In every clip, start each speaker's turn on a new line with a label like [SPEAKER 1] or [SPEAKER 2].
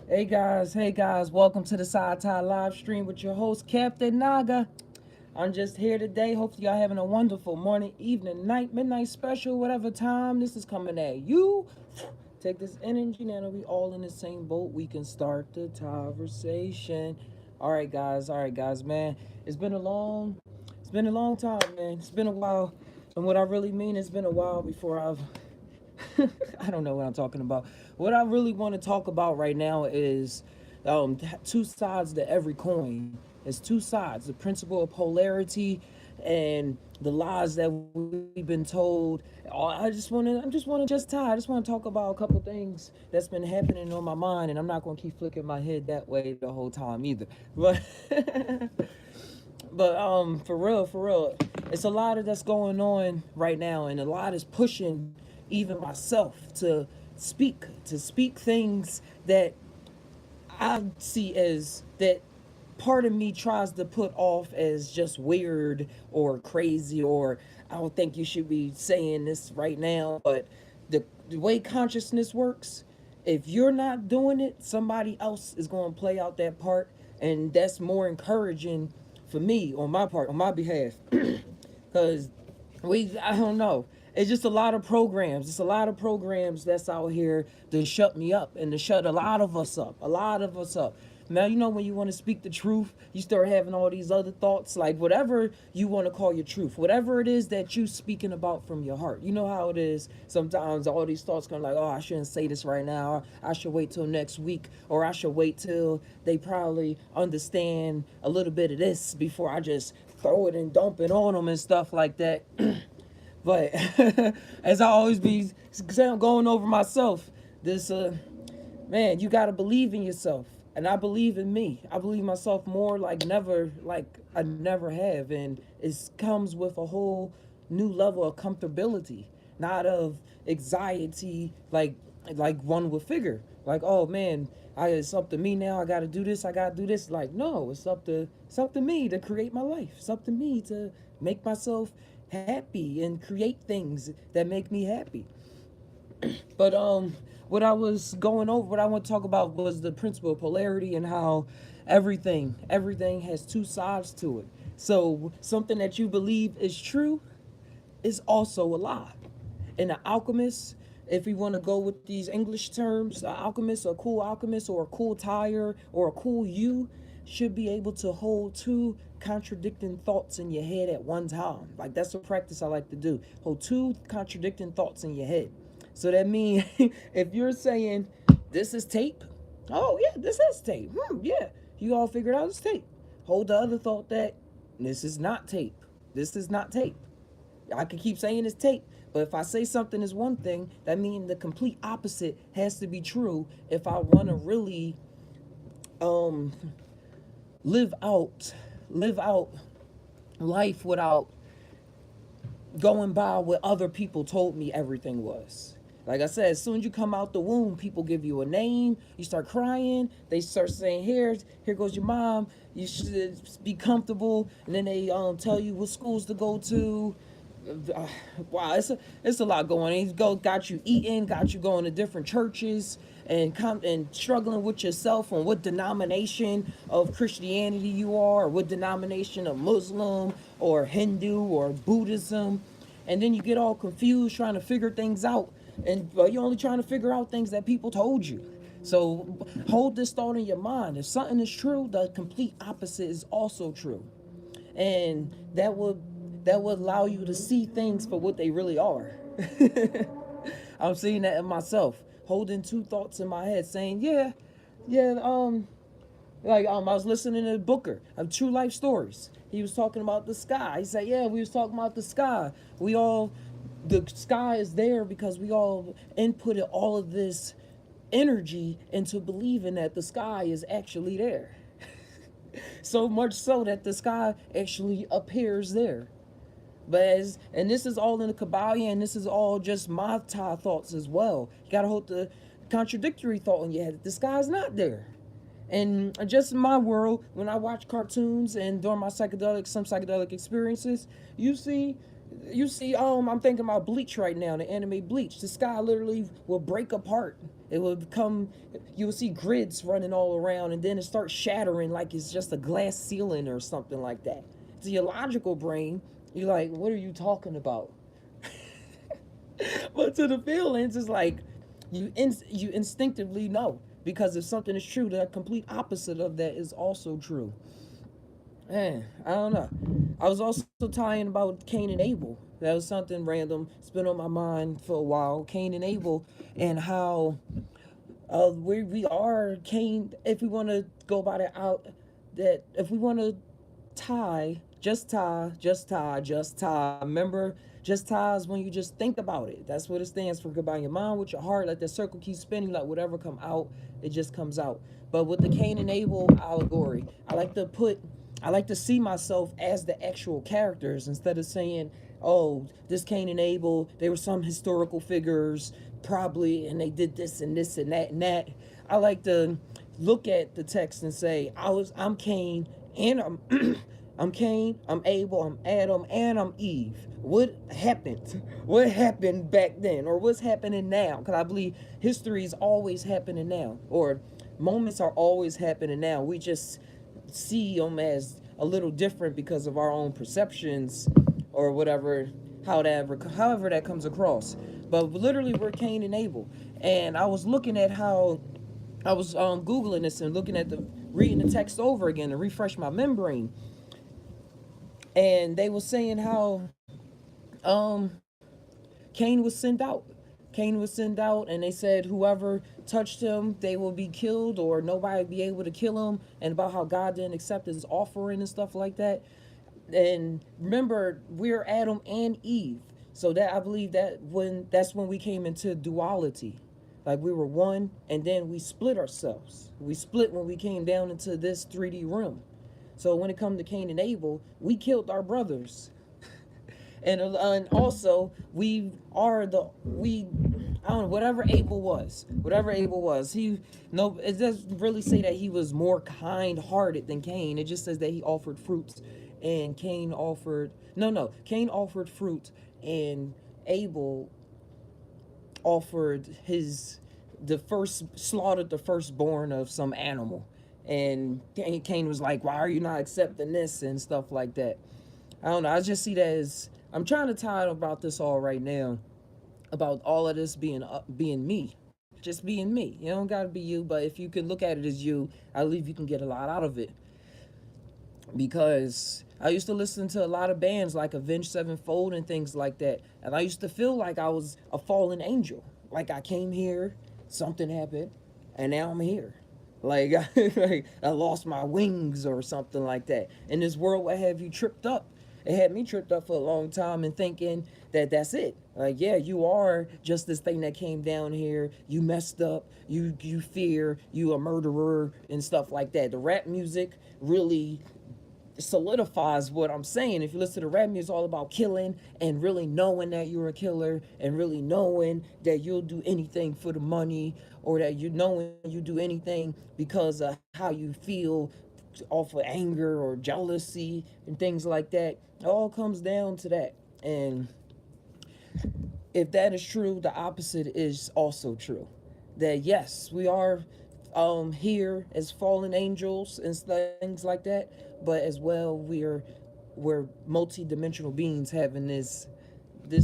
[SPEAKER 1] Hey guys, welcome to the Psy Tai live stream with your host Captain Naga. I'm just here today. Hopefully y'all having a wonderful morning, evening, night, midnight special, whatever time this is coming at you. Take this energy now that we all in the same boat. We can start the conversation. All right guys, man. It's been a long time, man. It's been a while. And what I really mean, it's been a while before I've I don't know what I'm talking about. What I really want to talk about right now is two sides to every coin. It's two sides: the principle of polarity and the lies that we've been told. I just want to tie. I just want to talk about a couple things that's been happening on my mind, and I'm not going to keep flicking my head that way the whole time either. But for real, it's a lot of that's going on right now, and a lot is pushing even myself to speak things that I see as that part of me tries to put off as just weird or crazy, or I don't think you should be saying this right now. But the way consciousness works, if you're not doing it, somebody else is going to play out that part, and that's more encouraging for me on my part, on my behalf. Because I don't know. It's just a lot of programs. It's a lot of programs that's out here to shut me up and to shut a lot of us up. A lot of us up. Now, you know, when you want to speak the truth, you start having all these other thoughts, like whatever you want to call your truth, whatever it is that you speaking about from your heart. You know how it is. Sometimes all these thoughts come like, oh, I shouldn't say this right now. Or I should wait till next week. Or I should wait till they probably understand a little bit of this before I just throw it and dump it on them and stuff like that. But as I always be going over myself, this man, you gotta believe in yourself, and I believe in me. I believe myself more like I never have, and it comes with a whole new level of comfortability, not of anxiety, like one would figure. Like, oh man, it's up to me now. I gotta do this. I gotta do this. Like, no, it's up to me to create my life. It's up to me to make myself happy and create things that make me happy. But what I was going over, what I want to talk about was the principle of polarity and how everything has two sides to it. So something that you believe is true is also a lie. And the alchemist, if we want to go with these English terms, an alchemist, a cool alchemist, or a cool tire, or a cool you, should be able to hold two contradicting thoughts in your head at one time. Like, that's a practice I like to do. Hold two contradicting thoughts in your head. So that means if you're saying this is tape, oh yeah, this is tape. Yeah, you all figured out it's tape. Hold the other thought that this is not tape. This is not tape. I can keep saying it's tape, but if I say something is one thing, that means the complete opposite has to be true if I want to really um live out live out life without going by what other people told me everything was. Like I said, as soon as you come out the womb, people give you a name. You start crying. They start saying, here goes your mom. You should be comfortable." And then they tell you what schools to go to. Uh, wow, it's a lot going on. He's got you eating, got you going to different churches, and struggling with yourself on what denomination of Christianity you are, or what denomination of Muslim or Hindu or Buddhism, and then you get all confused trying to figure things out, and you're only trying to figure out things that people told you. So hold this thought in your mind: if something is true, the complete opposite is also true, and that would allow you to see things for what they really are. I'm seeing that in myself, holding two thoughts in my head, saying, "Yeah, yeah." I was listening to Booker of True Life Stories. He was talking about the sky. He said, "Yeah, we was talking about the sky. The sky is there because we all inputted all of this energy into believing that the sky is actually there." So much so that the sky actually appears there. And this is all in the Kabbalion, and this is all just my Thai thoughts as well. You gotta hold the contradictory thought in your head that the sky's not there. And just in my world, when I watch cartoons and during some psychedelic experiences, you see You see, I'm thinking about Bleach right now, the anime Bleach. The sky literally will break apart. It will become, you will see grids running all around, and then it starts shattering like it's just a glass ceiling or something like that. To your logical brain, you're like, what are you talking about? But to the feelings, it's like you instinctively know, because if something is true, the complete opposite of that is also true. Man, I don't know. I was also tying about Cain and Abel. That was something random. It's been on my mind for a while. Cain and Abel, and how we are Cain. If we want to go by the out, that if we want to tie, just tie, just tie, just tie. Remember, just tie is when you just think about it. That's what it stands for. Combine your mind with your heart. Let the circle keep spinning. Let whatever come out, it just comes out. But with the Cain and Abel allegory, I like to see myself as the actual characters instead of saying, oh, this Cain and Abel, they were some historical figures, probably, and they did this and this and that and that. I like to look at the text and say, I'm Cain and I'm I'm Cain, I'm Abel, I'm Adam, and I'm Eve. What happened? What happened back then? Or what's happening now? Because I believe history is always happening now. Or moments are always happening now. We just see them as a little different because of our own perceptions or whatever, however that comes across. But literally, we're Cain and Abel. And I was looking at how I was Googling this and looking at reading the text over again to refresh my membrane, and they were saying how um Cain was sent out. Cain was sent out, and they said whoever touched him, they will be killed, or nobody would be able to kill him. And about how God didn't accept his offering and stuff like that. And remember, we're Adam and Eve, so that I believe that's when we came into duality. Like we were one, and then we split ourselves. We split when we came down into this 3D realm. So when it comes to Cain and Abel, we killed our brothers, and also we are the we I don't know, whatever Abel was, he no, it doesn't really say that he was more kind-hearted than Cain. It just says that he offered fruits, and Cain offered no, Cain offered fruit, and Abel offered his the first slaughtered the firstborn of some animal. And Cain was like, why are you not accepting this and stuff like that. I don't know. I just see that as I'm trying to tie about this all right now, about all of this being me, just being me. You don't gotta be you, but if you can look at it as you, I believe you can get a lot out of it. Because I used to listen to a lot of bands like Avenged Sevenfold and things like that, and I used to feel like I was a fallen angel. Like I came here, something happened, and now I'm here. Like, like I lost my wings or something like that. And this world would have you tripped up. It had me tripped up for a long time and thinking that that's it. Like, yeah, you are just this thing that came down here. You messed up. You fear. You a murderer and stuff like that. The rap music really solidifies what I'm saying. If you listen to rap music, it's all about killing and really knowing that you're a killer and really knowing that you'll do anything for the money, or that you knowing you do anything because of how you feel off of anger or jealousy and things like that. It all comes down to that. And if that is true, the opposite is also true. That yes, we are here as fallen angels and things like that, but as well we're multi-dimensional beings having this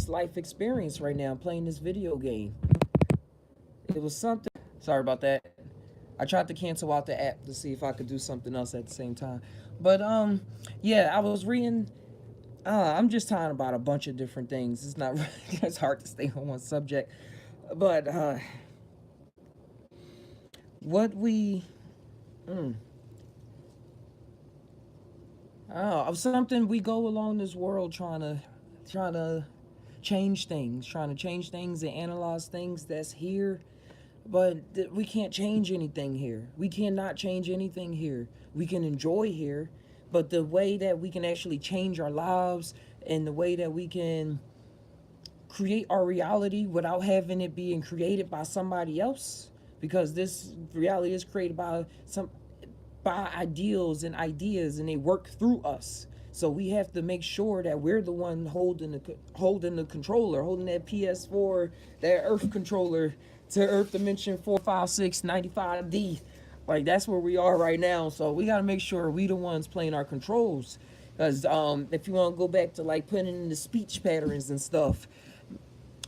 [SPEAKER 1] life experience right now, playing this video game. It was something. Sorry about that. I tried to cancel out the app to see if I could do something else at the same time. But yeah, I was reading. I'm just talking about a bunch of different things. It's not. It's hard to stay on one subject. But what we mm, of something we go along this world trying to change things and analyze things that's here, but we can't change anything here. We cannot change anything here. We can enjoy here, but the way that we can actually change our lives and the way that we can create our reality without having it being created by somebody else, because this reality is created by ideals and ideas, and they work through us. So we have to make sure that we're the one holding the controller, holding that PS4, that Earth controller to Earth Dimension 45695D. Like that's where we are right now. So we gotta make sure we the ones playing our controls. Cause if you want to go back to like putting in the speech patterns and stuff,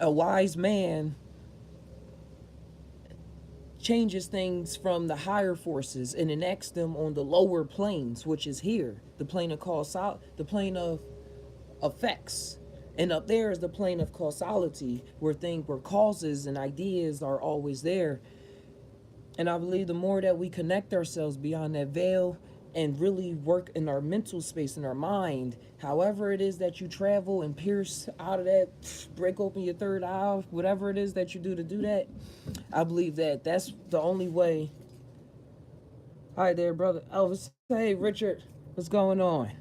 [SPEAKER 1] a wise man changes things from the higher forces and enacts them on the lower planes, which is here, the plane of the plane of effects, and up there is the plane of causality, where causes and ideas are always there. And I believe the more that we connect ourselves beyond that veil and really work in our mental space, in our mind, however it is that you travel and pierce out of that, break open your third eye, whatever it is that you do to do that, I believe that that's the only way. Hi there, brother Elvis. Hey, Richard, what's going on?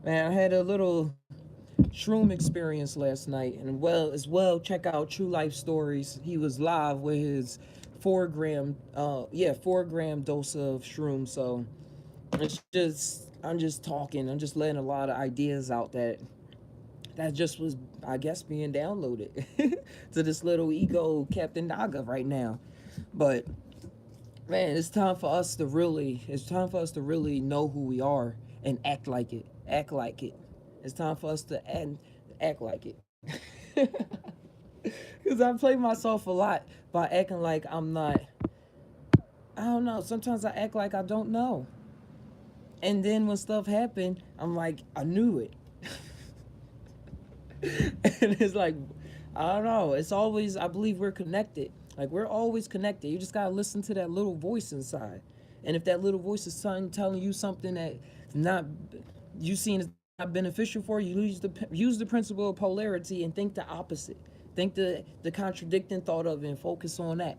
[SPEAKER 1] Man, I had a little shroom experience last night, and check out True Life Stories. He was live with his 4 gram dose of shroom. So I'm just talking, I'm just letting a lot of ideas out that just was, I guess, being downloaded to this little ego Captain Naga right now. But man, it's time for us to really know who we are and act like it. Act like it. It's time for us to act like it. Because I play myself a lot by acting like I'm not. I don't know. Sometimes I act like I don't know. And then when stuff happened, I'm like, I knew it. And it's like, I don't know. It's always, I believe we're connected. Like, we're always connected. You just got to listen to that little voice inside. And if that little voice is telling you something that not you seen as not beneficial for you, use the principle of polarity and think the opposite. Think the contradicting thought of it and focus on that.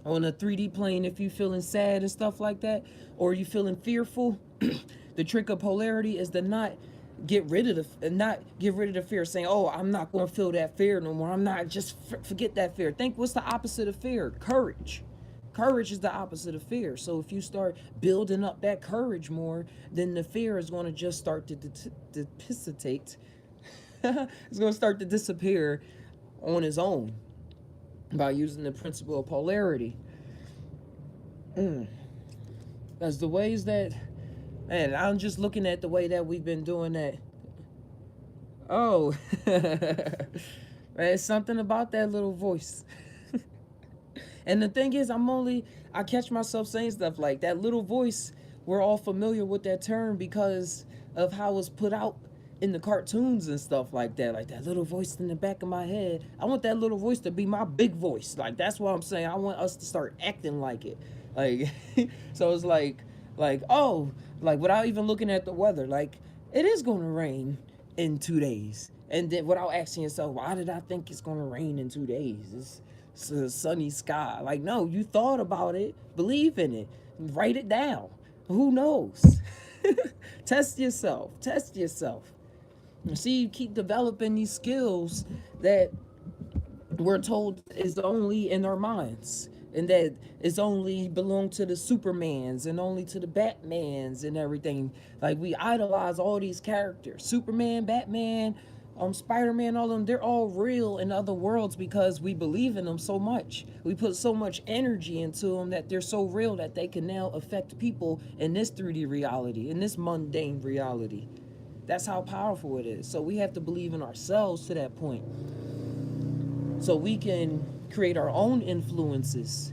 [SPEAKER 1] On a 3D plane, if you feeling sad and stuff like that, or you feeling fearful, the trick of polarity is to not get rid of the fear, saying, oh, I'm not going to feel that fear no more. I'm not, just forget that fear. Think, what's the opposite of fear? Courage. Courage is the opposite of fear. So if you start building up that courage more, then the fear is going to just start to dissipate. It's going to start to disappear on its own by using the principle of polarity. That's the ways that, man, I'm just looking at the way that we've been doing that. Oh, there's something about that little voice. And the thing is, I catch myself saying stuff like that little voice. We're all familiar with that term because of how it's put out in the cartoons and stuff like that little voice in the back of my head. I want that little voice to be my big voice. Like, that's what I'm saying. I want us to start acting like it. Like, so it's oh, like, without even looking at the weather, like, it is going to rain in 2 days. And then without asking yourself, why did I think it's going to rain in 2 days? It's a sunny sky. Like, no, you thought about it, believe in it, write it down. Who knows? Test yourself. See, you keep developing these skills that we're told is only in our minds, and that it's only belong to the Supermans and only to the Batmans and everything. Like, we idolize all these characters, Superman, Batman, Spider-Man, all of them. They're all real in other worlds because we believe in them so much. We put so much energy into them that they're so real that they can now affect people in this 3D reality, in this mundane reality. That's how powerful it is. So we have to believe in ourselves to that point, so we can create our own influences.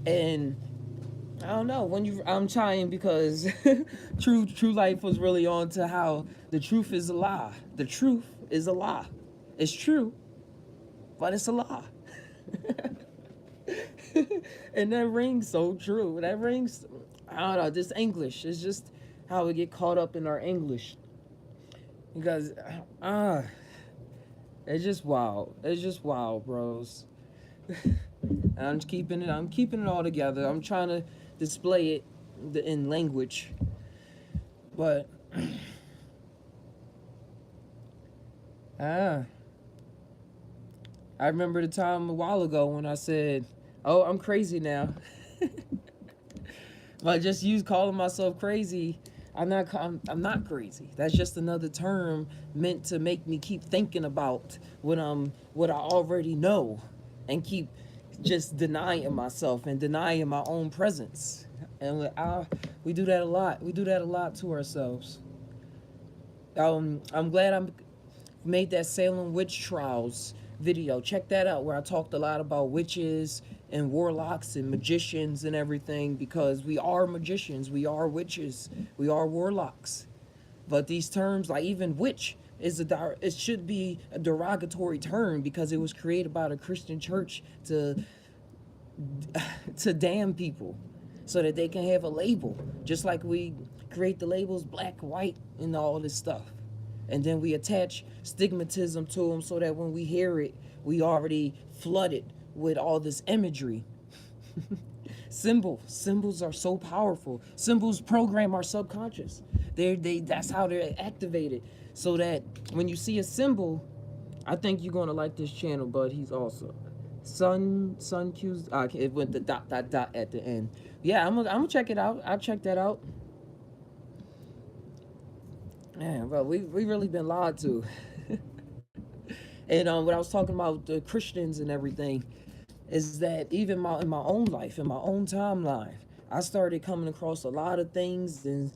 [SPEAKER 1] And I don't know, I'm trying because true life was really on to how the truth is a lie. The truth is a lie. It's true, but it's a lie. And that rings so true. That rings, I don't know, this English is just how we get caught up in our English. Because it's just wild. It's just wild, bros. I'm keeping it all together. I'm trying to display it in language. But I remember the time a while ago when I said, oh, I'm crazy now. Like, just calling myself crazy I'm not crazy. That's just another term meant to make me keep thinking about what I already know, and keep just denying myself and denying my own presence. And we do that a lot. We do that a lot to ourselves. I'm glad I made that Salem witch trials video. Check that out, where I talked a lot about witches and warlocks and magicians and everything, because we are magicians, we are witches, we are warlocks. But these terms, like even witch, it should be a derogatory term, because it was created by the Christian church to damn people, so that they can have a label, just like we create the labels black, white, and all this stuff. And then we attach stigmatism to them, so that when we hear it, we already flooded with all this imagery. Symbols are so powerful. Symbols program our subconscious. That's how they're activated. So that when you see a symbol, I think you're gonna like this channel, but he's also Sun Q's. It went the dot at the end. Yeah, I'm gonna check it out. I'll check that out. Man, bro, we really been lied to. And what I was talking about the Christians and everything is that even in my own life, in my own timeline, I started coming across a lot of things. And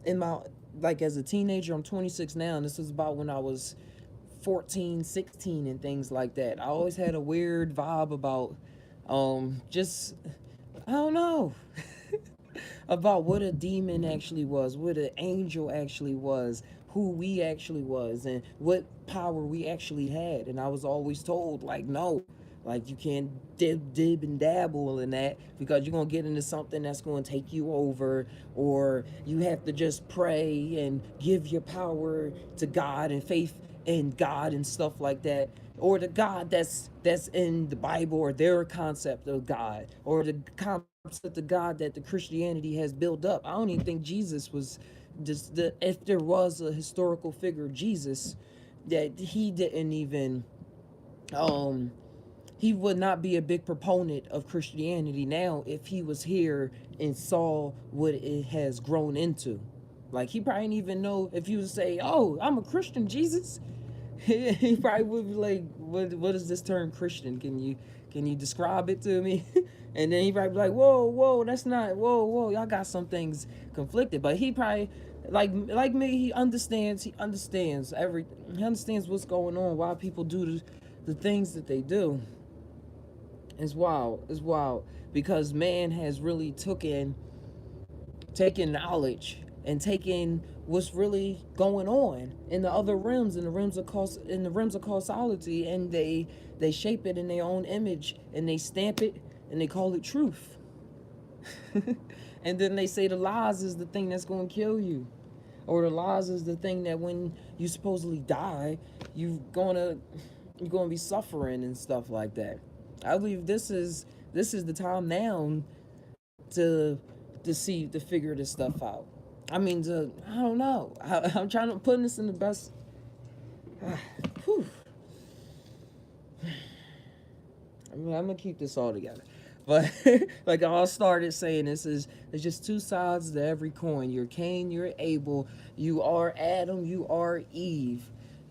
[SPEAKER 1] in my, like, as a teenager, I'm 26 now, and this is about when I was 14, 16, and things like that. I always had a weird vibe about just, I don't know, about what a demon actually was, what an angel actually was, who we actually was, and what power we actually had. And I was always told, like, no, like, you can't dib and dabble in that, because you're gonna get into something that's gonna take you over, or you have to just pray and give your power to God and faith in God and stuff like that, or the God that's in the Bible, or their concept of God, or the concept of God that the Christianity has built up. I don't even think Jesus was just if there was a historical figure of Jesus, that he didn't even um he would not be a big proponent of Christianity now if he was here and saw what it has grown into. Like, he probably didn't even know if you would say, "Oh, I'm a Christian, Jesus." He probably would be like, "What is this term Christian? Can you describe it to me?" And then he probably be like, "Whoa, that's not, whoa, y'all got some things conflicted." But he probably, like me, he understands everything. He understands what's going on, why people do the things that they do. It's wild. It's wild, because man has really taken knowledge and taken what's really going on in the other realms, in the realms of causality, and they shape it in their own image, and they stamp it, and they call it truth. And then they say the lies is the thing that's going to kill you, or the lies is the thing that when you supposedly die, you're gonna be suffering and stuff like that. I believe this is the time now to to figure this stuff out. I mean, I don't know. I'm trying to put this in the best. Whew. I mean, I'm gonna keep this all together. But like I all started saying, it's just two sides to every coin. You're Cain, you're Abel, you are Adam, you are Eve,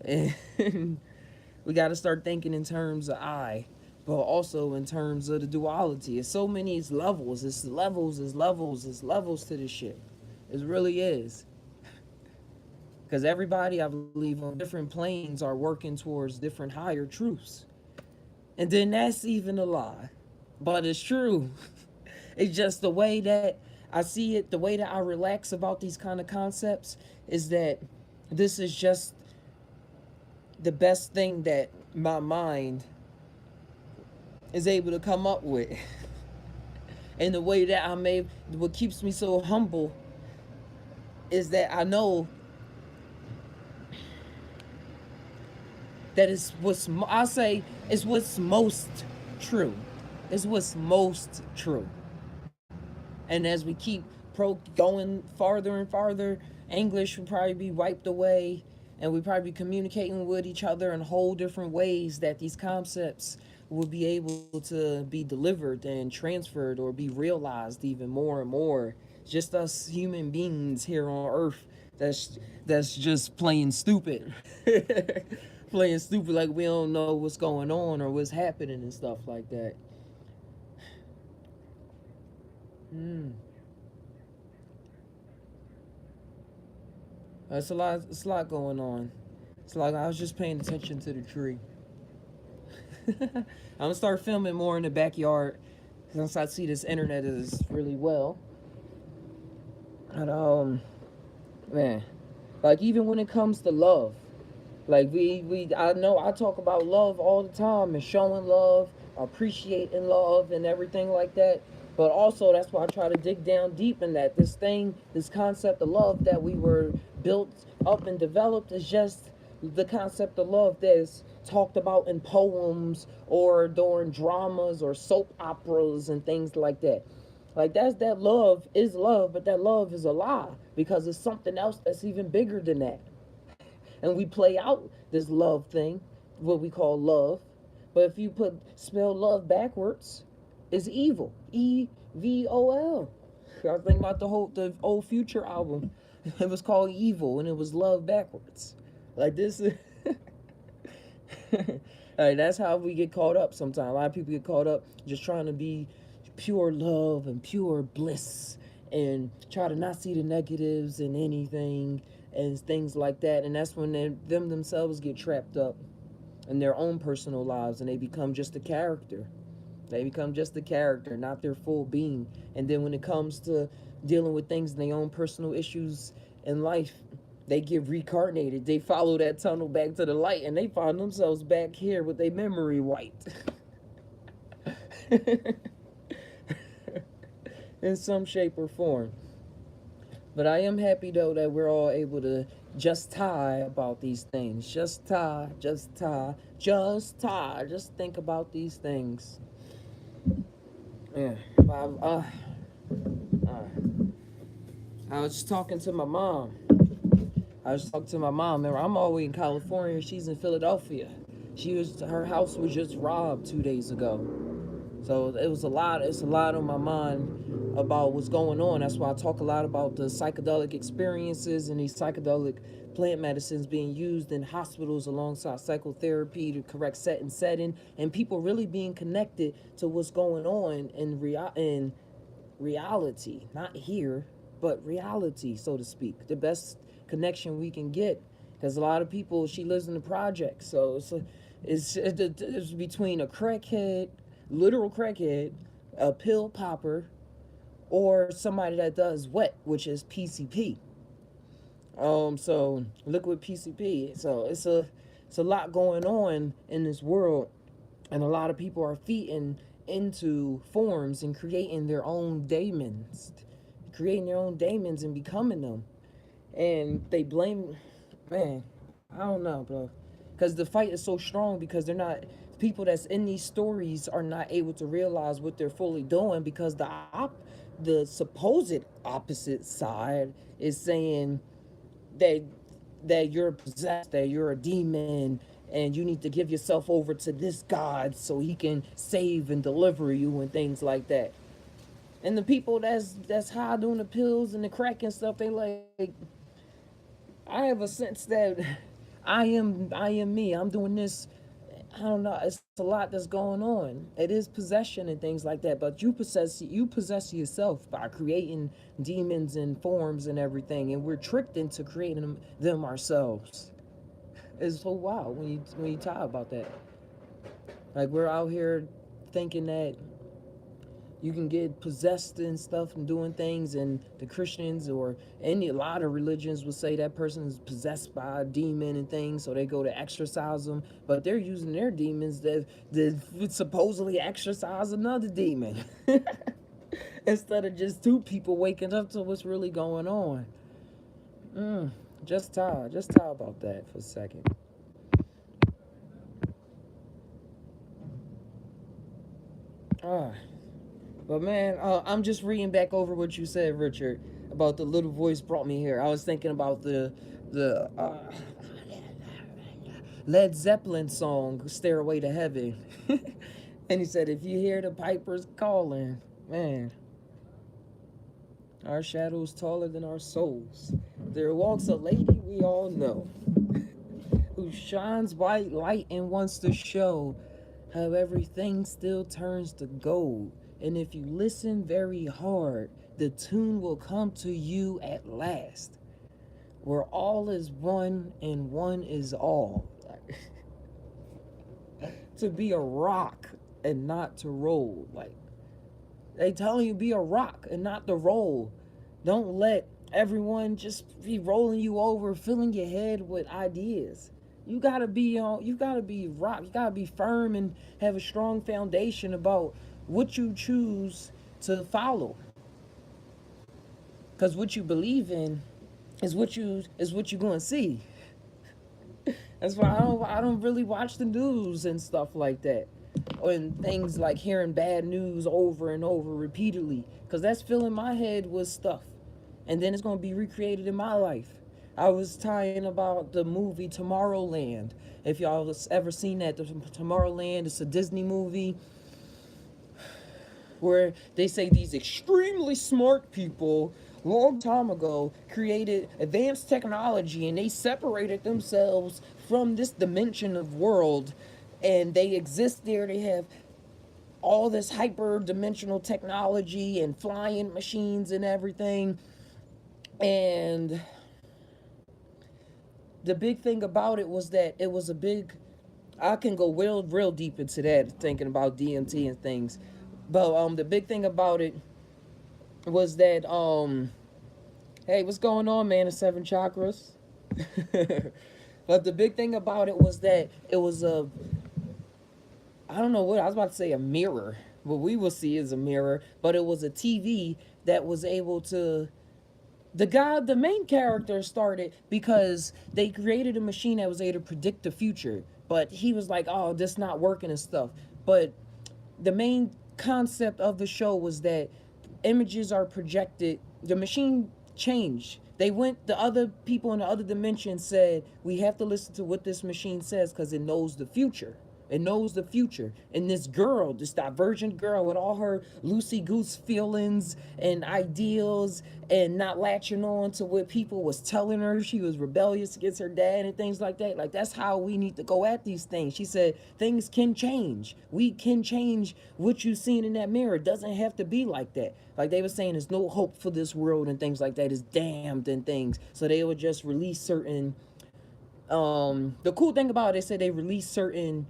[SPEAKER 1] and we got to start thinking in terms of I, but also in terms of the duality. It's so many levels. It's levels to this shit. It really is. Because everybody, I believe, on different planes are working towards different higher truths. And then that's even a lie. But it's true. It's just the way that I see it, the way that I relax about these kind of concepts is that this is just the best thing that my mind is able to come up with. And the way that what keeps me so humble is that I know that I say it's what's most true. It's what's most true. And as we keep going farther and farther, English will probably be wiped away, and we probably be communicating with each other in whole different ways, that these concepts will be able to be delivered and transferred or be realized even more and more. Just us human beings here on Earth that's just playing stupid. Playing stupid like we don't know what's going on or what's happening and stuff like that. Mm. It's a lot going on. It's like I was just paying attention to the tree. I'm gonna start filming more in the backyard since I see this internet is really well. And man, like even when it comes to love, like we I know I talk about love all the time and showing love, appreciating love and everything like that. But also that's why I try to dig down deep in that this concept of love that we were built up and developed is just the concept of love that's talked about in poems or during dramas or soap operas and things like that. Like that love is love, but that love is a lie because it's something else that's even bigger than that. And we play out this love thing, what we call love. But if you spell love backwards, it's evil. EVOL. I was thinking about the old Future album. It was called Evil, and it was love backwards. Like this is. Like, that's how we get caught up sometimes. A lot of people get caught up just trying to be pure love and pure bliss and try to not see the negatives in anything and things like that. And that's when them themselves get trapped up in their own personal lives and they become just a character. They become just a character, not their full being. And then when it comes to dealing with things in their own personal issues in life, they get reincarnated. They follow that tunnel back to the light and they find themselves back here with their memory wiped. In some shape or form. But I am happy though that we're all able to just tie about these things. Just tie, just tie, just tie. Just think about these things. Yeah. I was just talking to my mom. Remember, I'm all the way in California. She's in Philadelphia. Her house was just robbed 2 days ago. So it was a lot. It's a lot on my mind about what's going on. That's why I talk a lot about the psychedelic experiences and these psychedelic plant medicines being used in hospitals alongside psychotherapy to correct setting, and people really being connected to what's going on in reality, not here, but reality, so to speak. The best connection we can get, because a lot of people, she lives in the project, so it's between a crackhead, literal crackhead, a pill popper, or somebody that does wet, which is PCP. So liquid PCP. So it's a lot going on in this world, and a lot of people are feeding into forms and creating their own daemons and becoming them, and they blame, man, I don't know, bro, because the fight is so strong because they're not people that's in these stories are not able to realize what they're fully doing because the supposed opposite side is saying that you're possessed, that you're a demon, and you need to give yourself over to this God so he can save and deliver you and things like that. And the people that's high doing the pills and the crack and stuff, they like, I have a sense that I am me. I'm doing this. I don't know. It's a lot that's going on. It is possession and things like that. But you possess yourself by creating demons and forms and everything, and we're tricked into creating them ourselves. It's so wild when you talk about that. Like we're out here thinking that you can get possessed and stuff and doing things, and the Christians or a lot of religions would say that person is possessed by a demon and things, so they go to exorcise them, but they're using their demons that would supposedly exorcise another demon. Instead of just two people waking up to what's really going on. Just talk about that for a second. Ah. But man, I'm just reading back over what you said, Richard, about the little voice brought me here. I was thinking about the Led Zeppelin song "Stairway to Heaven." And he said, if you hear the pipers calling, man, our shadows taller than our souls. There walks a lady we all know who shines white light and wants to show how everything still turns to gold. And if you listen very hard, the tune will come to you at last. Where all is one and one is all. To be a rock and not to roll. Like, they telling you be a rock and not to roll. Don't let everyone just be rolling you over, filling your head with ideas. You gotta be rock. You gotta be firm and have a strong foundation about what you choose to follow. Cause what you believe in is what you gonna see. That's why I don't really watch the news and stuff like that. And things like hearing bad news over and over repeatedly. Because that's filling my head with stuff. And then it's going to be recreated in my life. I was tying about the movie Tomorrowland. If y'all has ever seen that, Tomorrowland, it's a Disney movie where they say these extremely smart people long time ago created advanced technology and they separated themselves from this dimension of world, and they exist there. They have all this hyper dimensional technology and flying machines and everything. And the big thing about it was that it was a big, I can go real deep into that thinking about DMT and things. But the big thing about it was that hey, what's going on, man? The seven chakras. But the big thing about it was that it was a, I don't know what I was about to say, a mirror. What we will see is a mirror, but it was a TV that was able to, the main character started because they created a machine that was able to predict the future, but he was like, oh, this not working and stuff. But the main concept of the show was that images are projected. The machine changed. They went, the other people in the other dimension said, we have to listen to what this machine says because it knows the future. It knows the future. And this girl, this divergent girl with all her loosey goose feelings and ideals and not latching on to what people was telling her, she was rebellious against her dad and things like that. Like, that's how we need to go at these things. She said things can change. We can change what you've seen in that mirror. It doesn't have to be like that. Like they were saying, there's no hope for this world and things like that. It's damned and things. So they would just release certain the cool thing about it, they said they released certain,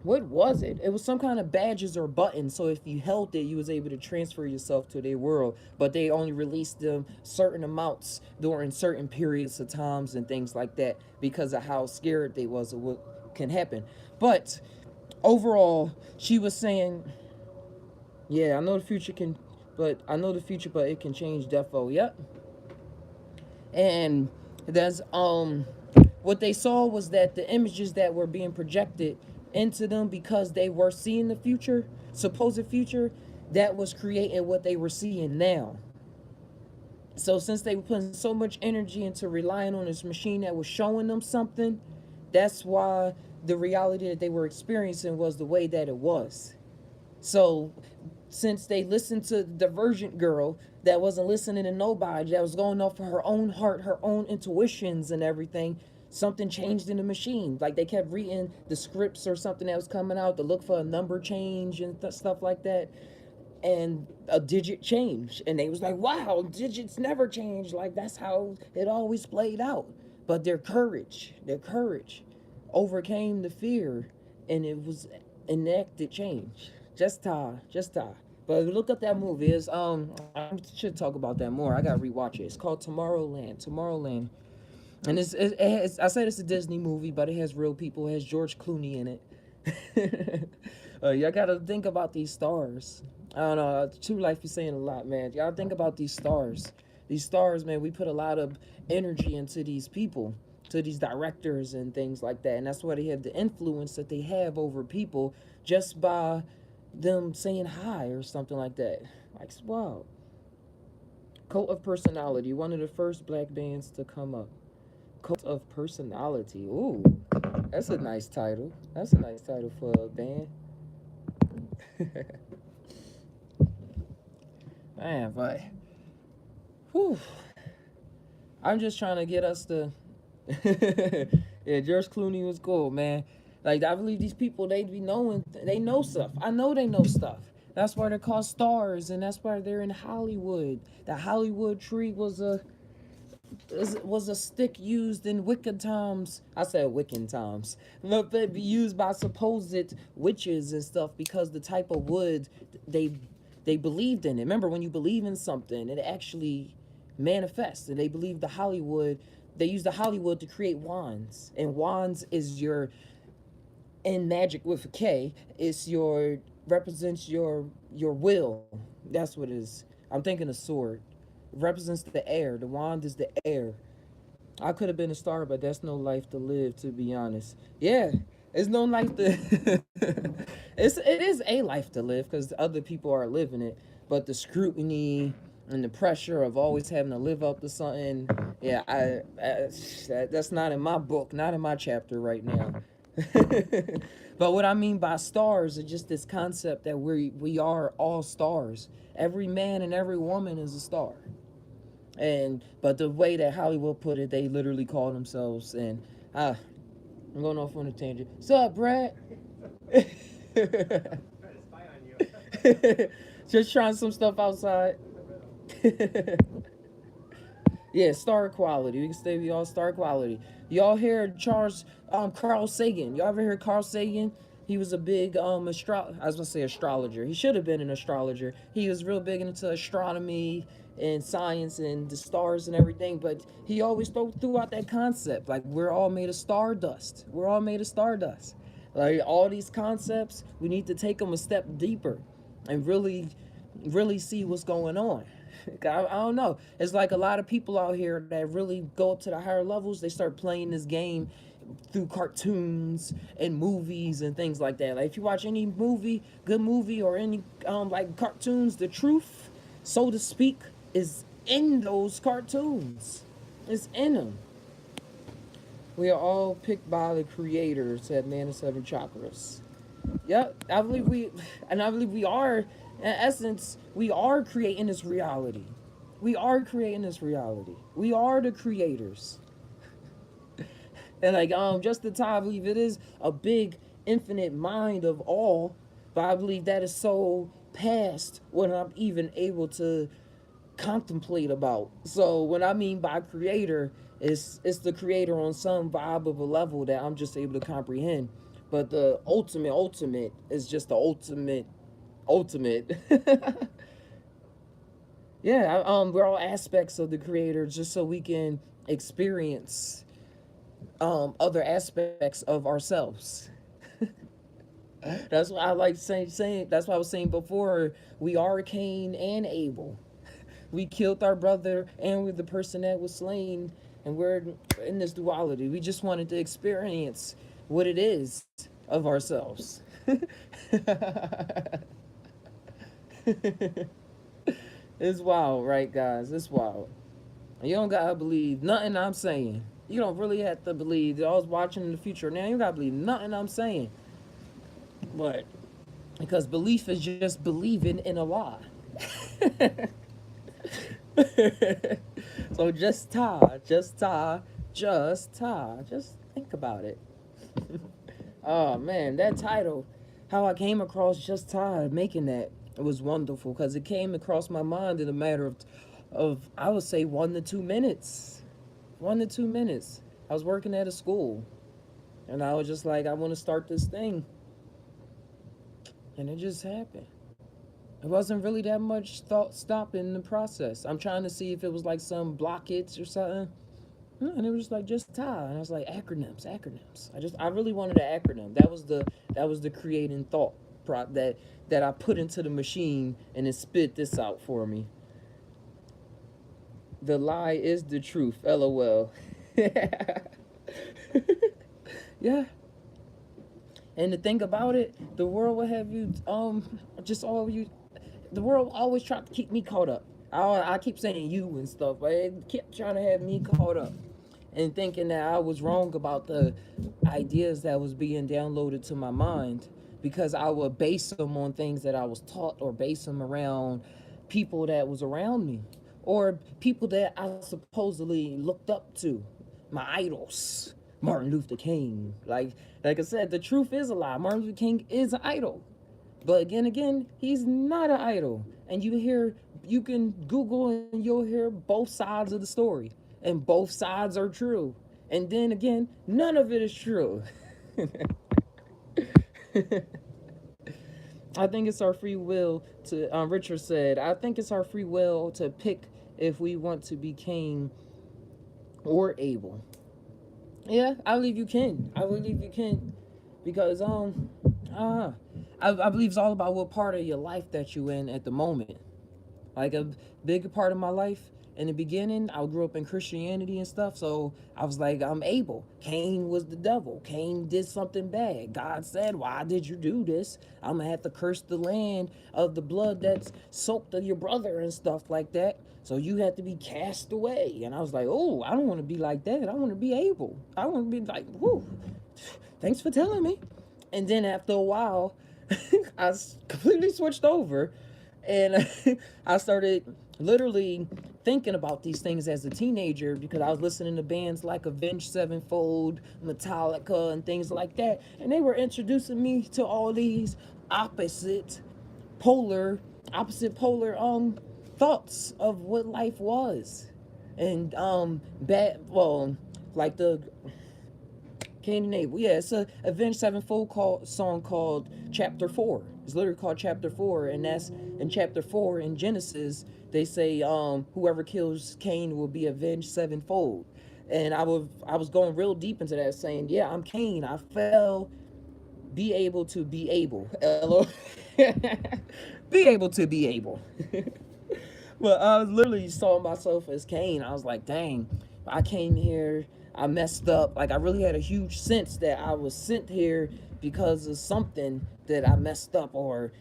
[SPEAKER 1] what was it? It was some kind of badges or buttons. So if you held it, you was able to transfer yourself to their world. But they only released them certain amounts during certain periods of times and things like that because of how scared they was of what can happen. But overall, she was saying, yeah, I know the future can, but I know the future, but it can change. Defo, yep. And that's what they saw was that the images that were being projected into them because they were seeing the future, supposed future, that was creating what they were seeing now. So since they were putting so much energy into relying on this machine that was showing them something, that's why the reality that they were experiencing was the way that it was. So since they listened to the divergent girl that wasn't listening to nobody, that was going off of her own heart, her own intuitions and everything, something changed in the machine. Like they kept reading the scripts or something that was coming out to look for a number change and stuff like that, and a digit changed, and they was like, wow, digits never change. Like that's how it always played out. But their courage overcame the fear, and it was enacted change. Just Tai. But look up that movie. It's I should talk about that more. I gotta rewatch it. It's called Tomorrowland. Tomorrowland. And it has, I said it's a Disney movie, but it has real people. It has George Clooney in it. Y'all gotta think about these stars. I don't know. True Life is saying a lot, man. Y'all think about these stars. These stars, man. We put a lot of energy into these people, to these directors and things like that, and that's why they have the influence that they have over people just by them saying hi or something like that. Like, wow. Cult of Personality, one of the first black bands to come up. Cult of Personality. Ooh, that's a nice title. That's a nice title for a band. Man, but whew, I'm just trying to get us to. Yeah, George Clooney was cool, man. Like I believe these people, they be knowing, they know stuff. I know they know stuff. That's why they're called stars, and that's why they're in Hollywood. The Hollywood tree was a stick used in Wiccan times. I said Wiccan times. But it be used by supposed witches and stuff because the type of wood they they believed in it. Remember, when you believe in something, it actually manifests. And they believe the Hollywood. They use the Hollywood to create wands, and wands is your in magic with a K. It's your represents your will. That's what it is. I'm thinking a sword. It represents the air. The wand is the air. I could have been a star, but that's no life to live, to be honest. Yeah, it's no life to. It is a life to live because other people are living it, but the scrutiny and the pressure of always having to live up to something, yeah, that's not in my book, not in my chapter right now. But what I mean by stars is just this concept that we are all stars. Every man and every woman is a star. And but the way that Hollywood put it, they literally call themselves. And I'm going off on a tangent. What's up, Brad? Just trying some stuff outside. Yeah, star quality. We can stay with y'all star quality. Y'all hear Carl Sagan? Y'all ever hear Carl Sagan? He was a big I was gonna say astrologer. He should have been an astrologer. He was real big into astronomy and science and the stars and everything. But he always threw out that concept like we're all made of stardust. We're all made of stardust. Like all these concepts, we need to take them a step deeper and really see what's going on. I don't know. It's like a lot of people out here that really go up to the higher levels. They start playing this game through cartoons and movies and things like that. Like if you watch any movie, good movie, or any like cartoons, the truth, so to speak, is in those cartoons. It's in them. We are all picked by the creator, said Man of Seven Chakras. Yep, I believe we are, in essence, we are creating this reality. We are creating this reality. We are the creators. And like, just the time, I believe it is a big, infinite mind of all, but I believe that is so past what I'm even able to contemplate about. So what I mean by creator is it's the creator on some vibe of a level that I'm just able to comprehend. But the ultimate is just the ultimate. Yeah, we're all aspects of the creator just so we can experience other aspects of ourselves. That's why I like saying that's why I was saying before, we are Cain and Abel. We killed our brother and we're the person that was slain, and we're in this duality. We just wanted to experience what it is of ourselves. It's wild, right, guys? It's wild. You don't gotta believe nothing I'm saying. You don't really have to believe that I was watching in the future. Now you gotta believe nothing I'm saying. But because belief is just believing in a lie. So just Ta, just Ta, just Ta. Just think about it. Oh man, that title, how I came across Just Ta making that, it was wonderful because it came across my mind in a matter of I would say 1 to 2 minutes. 1 to 2 minutes. I was working at a school, and I was just like, I want to start this thing, and it just happened. It wasn't really that much thought stopping the process. I'm trying to see if it was like some blockage or something. And it was just like Just Ty, and I was like acronyms. I really wanted an acronym. That was the creating thought that I put into the machine, and it spit this out for me. The lie is the truth. LOL. Yeah. And the thing about it, the world will have you just all you. The world always tried to keep me caught up. I keep saying you and stuff, but it kept trying to have me caught up, and thinking that I was wrong about the ideas that was being downloaded to my mind. because I would base them on things that I was taught, or base them around people that was around me, or people that I supposedly looked up to, my idols. Martin Luther King. Like I said, the truth is a lie. Martin Luther King is an idol. But again, he's not an idol. And you can Google and you'll hear both sides of the story. And both sides are true. And then again, none of it is true. I think it's our free will to, Richard said, I think it's our free will to pick if we want to be Cain or Abel. Yeah, I believe you can. I believe you can. Because, uh, I believe it's all about what part of your life that you in at the moment. Like a big part of my life in the beginning, I grew up in Christianity and stuff, so I was like, I'm Abel. Cain was the devil. Cain did something bad. God said, why did you do this? I'm gonna have to curse the land of the blood that's soaked of your brother and stuff like that. So you have to be cast away. And I was like, oh, I don't want to be like that. I want to be Abel. I want to be like, whoo, thanks for telling me. And then after a while, I completely switched over, and I started literally thinking about these things as a teenager, because I was listening to bands like Avenged Sevenfold, Metallica, and things like that, and they were introducing me to all these opposite polar thoughts of what life was. And bad well like the Cain and Abel. Yeah, it's a Avenged Sevenfold song called Chapter 4. It's literally called Chapter 4, and that's in Chapter 4 in Genesis. They say, whoever kills Cain will be avenged sevenfold. And I was going real deep into that, saying, yeah, I'm Cain. I fell, be able to be able. Be able to be able. But I was literally saw myself as Cain. I was like, dang, I came here, I messed up. Like, I really had a huge sense that I was sent here because of something that I messed up, or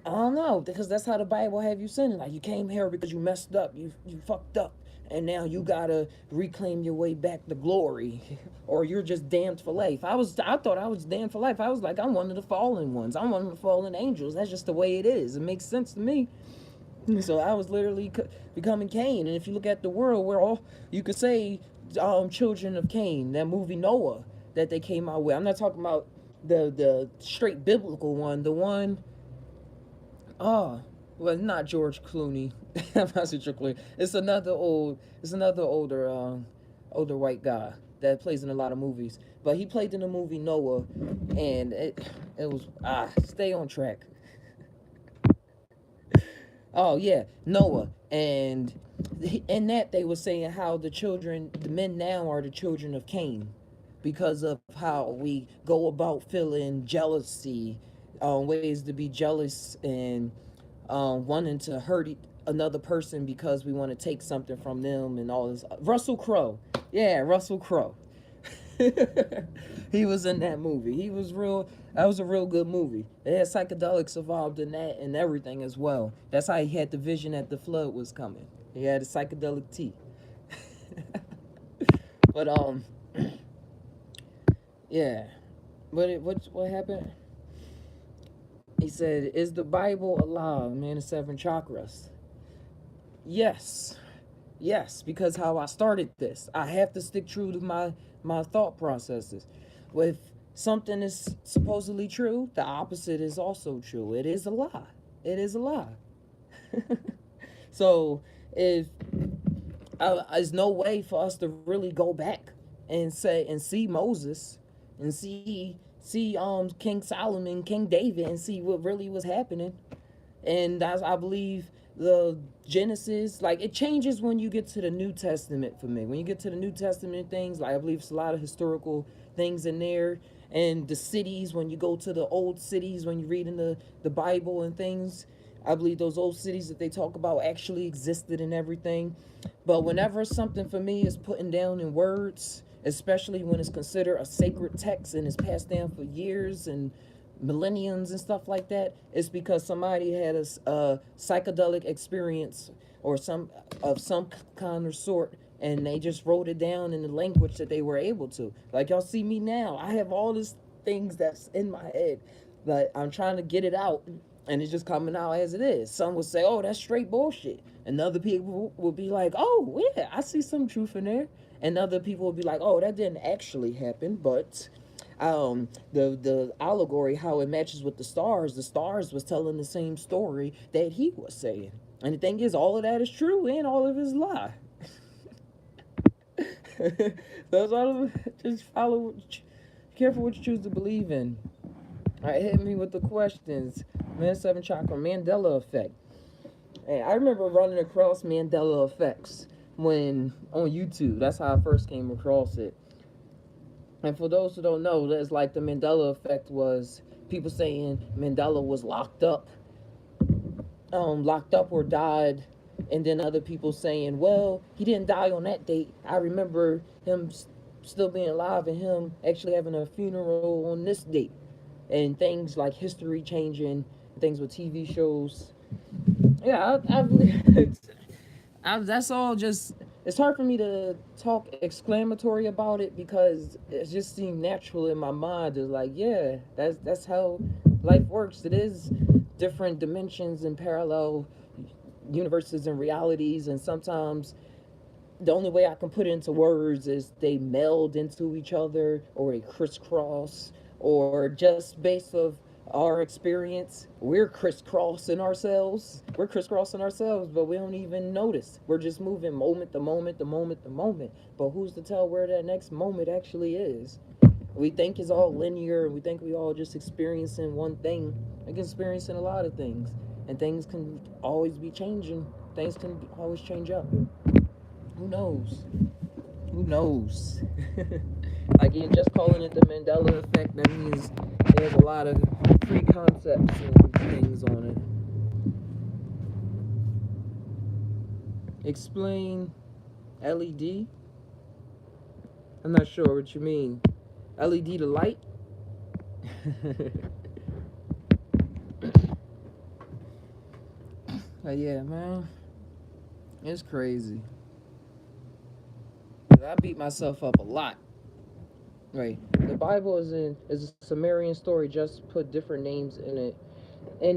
[SPEAKER 1] I don't know, because that's how the Bible have you sinning. Like, you came here because you messed up, you fucked up, and now you gotta reclaim your way back to glory, or you're just damned for life. I thought I was damned for life. I was like, I'm one of the fallen ones. I'm one of the fallen angels. That's just the way it is. It makes sense to me. So I was literally becoming Cain. And if you look at the world, we're all, you could say, children of Cain. That movie Noah that they came out with. I'm not talking about the straight biblical one. The one, well, not George Clooney. I'm not George Clooney. It's another older white guy that plays in a lot of movies. But he played in the movie Noah, and it was stay on track. Oh yeah, Noah, and in that they were saying how the men now are the children of Cain, because of how we go about feeling jealousy, ways to be jealous, and wanting to hurt another person because we want to take something from them and all this. Russell Crowe, yeah, Russell Crowe. He was in that movie. He was real. That was a real good movie. It had psychedelics involved in that and everything as well. That's how he had the vision that the flood was coming. He had a psychedelic tea. But yeah. What happened? He said, "Is the Bible alive, man? The seven chakras." Yes, yes, because how I started this, I have to stick true to my thought processes. If something is supposedly true, the opposite is also true. It is a lie. It is a lie. So if there's no way for us to really go back and say and see Moses and see King Solomon, King David, and see what really was happening. And I believe the Genesis, like, it changes when you get to the New Testament for me. When you get to the New Testament things, like, I believe it's a lot of historical things in there. And the cities, when you go to the old cities, when you read in the Bible and things, I believe those old cities that they talk about actually existed and everything. But whenever something for me is putting down in words, especially when it's considered a sacred text and is passed down for years and millenniums and stuff like that, it's because somebody had a psychedelic experience or some kind or sort, and they just wrote it down in the language that they were able to. Like, y'all see me now, I have all this things that's in my head, but I'm trying to get it out, and it's just coming out as it is. Some will say, "Oh, that's straight bullshit," and other people will be like, "Oh, yeah, I see some truth in there," and other people will be like, "Oh, that didn't actually happen," but the allegory, how it matches with the stars was telling the same story that he was saying, and the thing is, all of that is true and all of it is lie. Those all just follow. Careful what you choose to believe in. All right, hit me with the questions. Man, seven chakra Mandela effect. Hey, I remember running across Mandela effects when on YouTube. That's how I first came across it. And for those who don't know, that's like the Mandela effect was people saying Mandela was locked up or died, and then other people saying, well, he didn't die on that date. I remember him still being alive and him actually having a funeral on this date, and things like history changing, things with TV shows. Yeah, that's all just. It's hard for me to talk exclamatory about it because it just seemed natural in my mind. It's like, yeah, that's how life works. It is different dimensions and parallel universes and realities, and sometimes the only way I can put it into words is they meld into each other or they crisscross, or just based of our experience, we're crisscrossing ourselves, but we don't even notice. We're just moving moment to moment to moment to moment, but who's to tell where that next moment actually is? We think it's all linear, we think we all just experiencing one thing, like experiencing a lot of things, and things can always be changing, things can always change up. Who knows? Who knows? Like, you're just calling it the Mandela effect, that means there's a lot of preconcepts and things on it. Explain LED? I'm not sure what you mean. LED to light? Yeah, man. It's crazy. I beat myself up a lot. Right. The Bible is a Sumerian story, just put different names in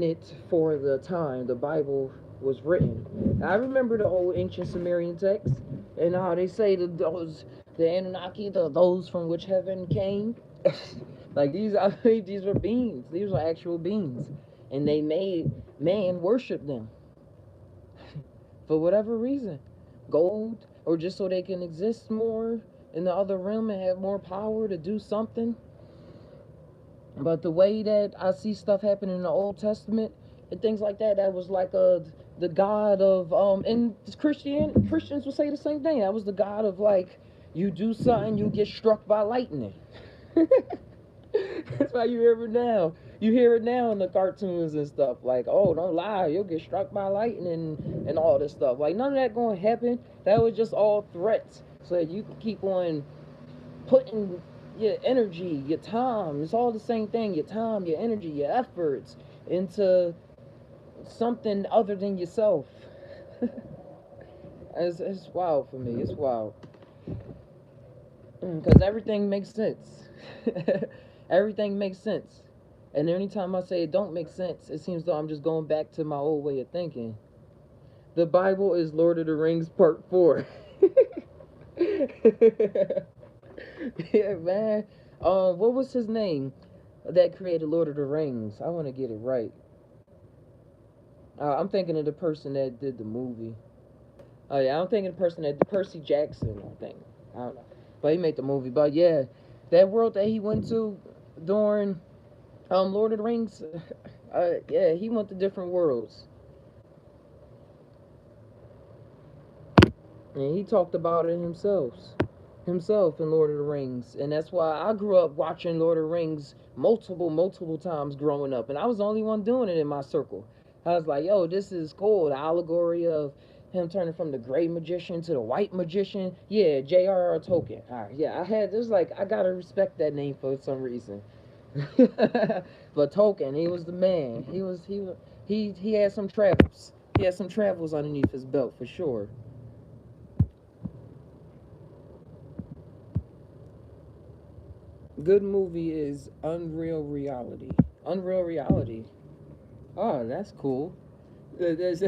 [SPEAKER 1] it for the time the Bible was written. I remember the old ancient Sumerian text and how they say that the Anunnaki, those from which heaven came. Like, these were beings. These were actual beings, and they made man worship them for whatever reason, gold, or just so they can exist more in the other realm and have more power to do something. But the way that I see stuff happen in the Old Testament and things like that, that was like the God of and Christians would say the same thing. That was the God of, like, you do something, you get struck by lightning. That's why you hear it now. You hear it now in the cartoons and stuff. Like, oh, don't lie, you'll get struck by lightning and all this stuff. Like, none of that gonna happen. That was just all threats. So that you can keep on putting your energy, your time, it's all the same thing, your time, your energy, your efforts into something other than yourself. It's wild for me. It's wild. Because everything makes sense. Everything makes sense. And anytime I say it don't make sense, it seems though I'm just going back to my old way of thinking. The Bible is Lord of the Rings Part 4. Yeah, man. What was his name that created Lord of the Rings? I want to get it right. I'm thinking of the person that did the movie. Oh yeah, I'm thinking of the person that Percy Jackson. I think. I don't know, but he made the movie. But yeah, that world that he went to during Lord of the Rings. Yeah, he went to different worlds, and he talked about it himself in Lord of the Rings. And that's why I grew up watching Lord of the Rings multiple times growing up. And I was the only one doing it in my circle. I was like, yo, this is cool. The allegory of him turning from the gray magician to the white magician. Yeah, J.R.R. Tolkien. All right, yeah, this like, I gotta respect that name for some reason. But Tolkien, he was the man. He had some travels. He had some travels underneath his belt for sure. Good movie is Unreal Reality. Unreal Reality. Oh, that's cool. There's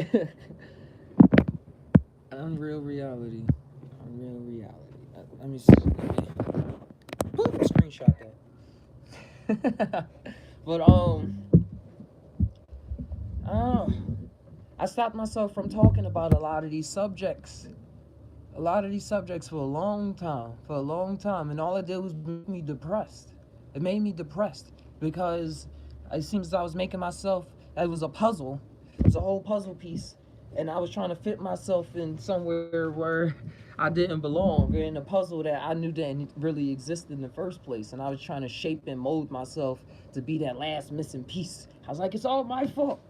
[SPEAKER 1] Unreal Reality. Unreal Reality. Let me see. Let me screenshot that. But uh, I stopped myself from talking about a lot of these subjects. A lot of these subjects for a long time. For a long time, and all it did was make me depressed. It made me depressed because it seems I was making myself. It was a puzzle. It was a whole puzzle piece, and I was trying to fit myself in somewhere where I didn't belong, in a puzzle that I knew didn't really exist in the first place. And I was trying to shape and mold myself to be that last missing piece. I was like, it's all my fault.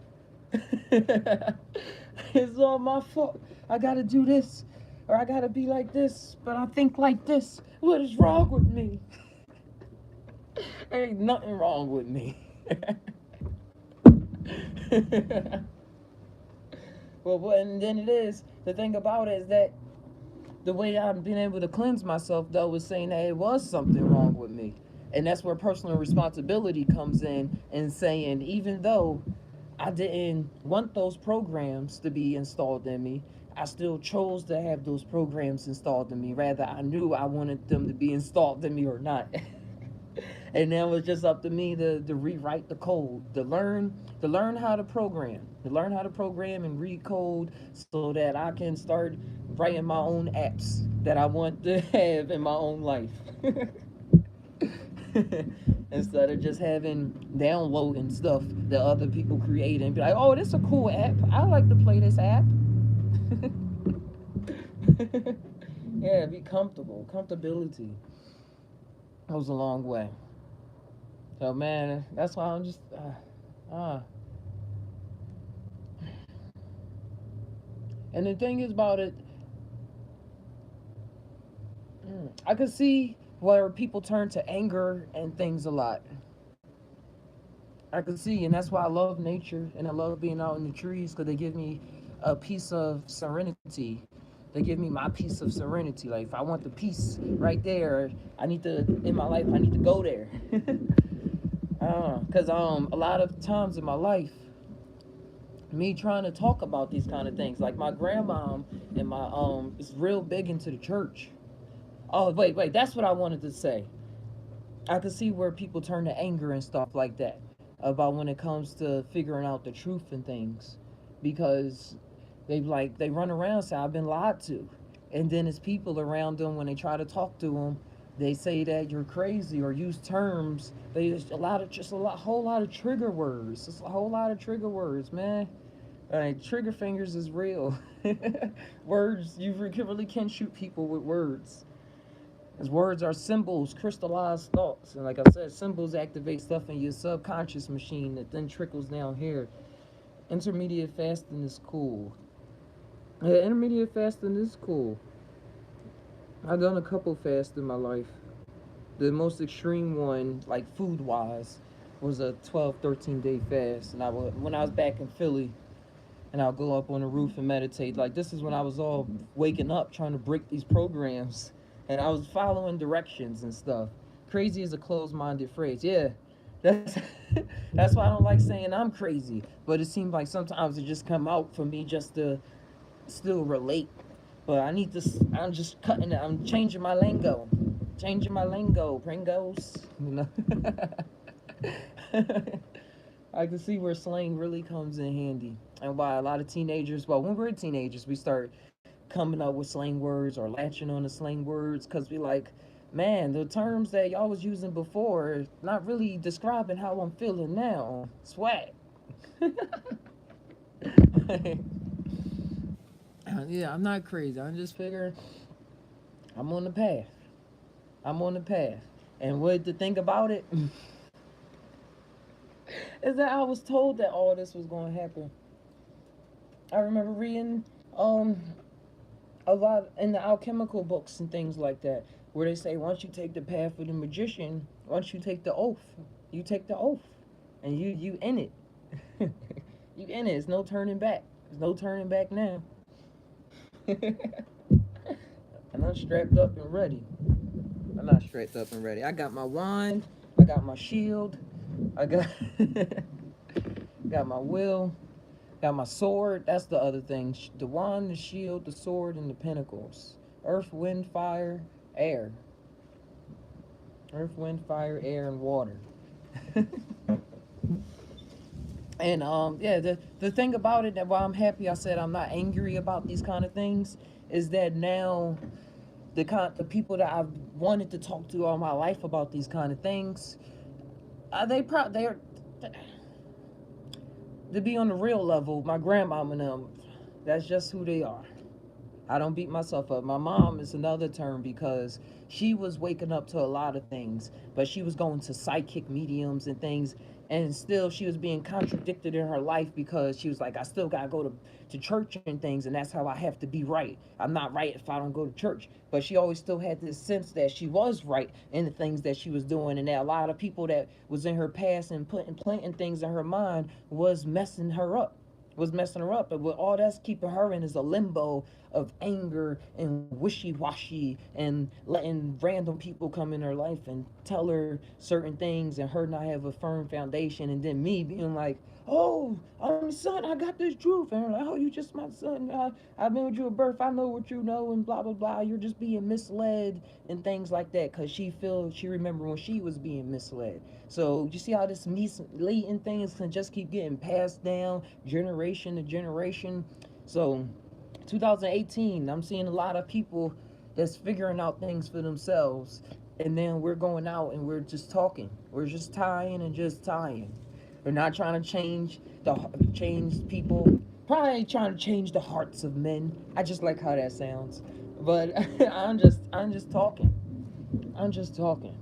[SPEAKER 1] It's all my fault. I gotta do this, or I gotta be like this, but I think like this. What is wrong with me? There ain't nothing wrong with me. Well, and then it is. The thing about it is that the way I've been able to cleanse myself, though, is saying that it was something wrong with me. And that's where personal responsibility comes in, and saying, even though I didn't want those programs to be installed in me, I still chose to have those programs installed in me. Rather, I knew I wanted them to be installed in me or not. And now it's just up to me to rewrite the code, to learn how to program and read code so that I can start writing my own apps that I want to have in my own life. Instead of just having downloading stuff that other people create and be like, oh, this is a cool app. I like to play this app. Yeah, be comfortable. Comfortability goes a long way. So man, that's why I'm just and the thing is about it, I could see where people turn to anger and things a lot. I could see, and that's why I love nature and I love being out in the trees because they give me a piece of serenity. They give me my piece of serenity. Like if I want the peace right there, I need to in my life. I need to go there. Because a lot of times in my life, me trying to talk about these kind of things, like my grandma and my is real big into the church. Oh wait, that's what I wanted to say. I could see where people turn to anger and stuff like that about when it comes to figuring out the truth and things, because they run around and say I've been lied to, and then it's people around them when they try to talk to them, they say that you're crazy or use terms. They just a lot whole lot of trigger words. It's a whole lot of trigger words, man. Trigger fingers is real. Words, you really can shoot people with words. As words are symbols, crystallized thoughts. And like I said, symbols activate stuff in your subconscious machine that then trickles down here. Intermediate fasting is cool. Yeah, intermediate fasting is cool. I've done a couple fasts in my life. The most extreme one, like food wise, was a 12, 13-day fast. And when I was back in Philly, and I'll go up on the roof and meditate. Like this is when I was all waking up trying to break these programs, and I was following directions and stuff. Crazy is a closed-minded phrase. Yeah, that's that's why I don't like saying I'm crazy. But it seems like sometimes it just come out for me just to still relate. But I need to. I'm just cutting it. I'm changing my lingo. Changing my lingo. Pringos. You know. I can see where slang really comes in handy, and why a lot of teenagers, well, when we're teenagers, we start coming up with slang words or latching on to slang words because we like, man, the terms that y'all was using before not really describing how I'm feeling now. Swag. Yeah, I'm not crazy. I'm just figuring I'm on the path. I'm on the path. And what the thing about it is that I was told that all this was going to happen. I remember reading um a lot in the alchemical books and things like that, where they say once you take the path of the magician, once you take the oath, you take the oath, and you in it. You in it. It's no turning back. There's no turning back now. And I'm strapped up and ready. And not strapped up and ready. I got my wand. I got my shield. I got got my will. Got my sword. That's the other thing. The wand, the shield, the sword, and the pentacles. Earth, wind, fire, air. Earth, wind, fire, air, and water. And yeah, the thing about it, that why I'm happy I said I'm not angry about these kind of things, is that now the people that I've wanted to talk to all my life about these kind of things, they're to be on the real level. My grandmom and them, that's just who they are. I don't beat myself up. My mom is another term because she was waking up to a lot of things, but she was going to psychic mediums and things, and still she was being contradicted in her life because she was like, I still gotta go to church and things, and that's how I have to be right. I'm not right if I don't go to church. But she always still had this sense that she was right in the things that she was doing, and that a lot of people that was in her past and planting things in her mind was messing her up. But what all that's keeping her in is a limbo of anger and wishy-washy and letting random people come in her life and tell her certain things and her not have a firm foundation, and then me being like, oh, son, I got this truth, and her like, oh, you just my son, I've been with you at birth, I know what you know, and blah blah blah, you're just being misled and things like that, because she remember when she was being misled. So you see how this misleading things can just keep getting passed down generation to generation. So 2018, I'm seeing a lot of people that's figuring out things for themselves, and then we're going out and we're just talking. We're just tying and just tying. We're not trying to change people. Probably trying to change the hearts of men. I just like how that sounds, but I'm just talking. I'm just talking.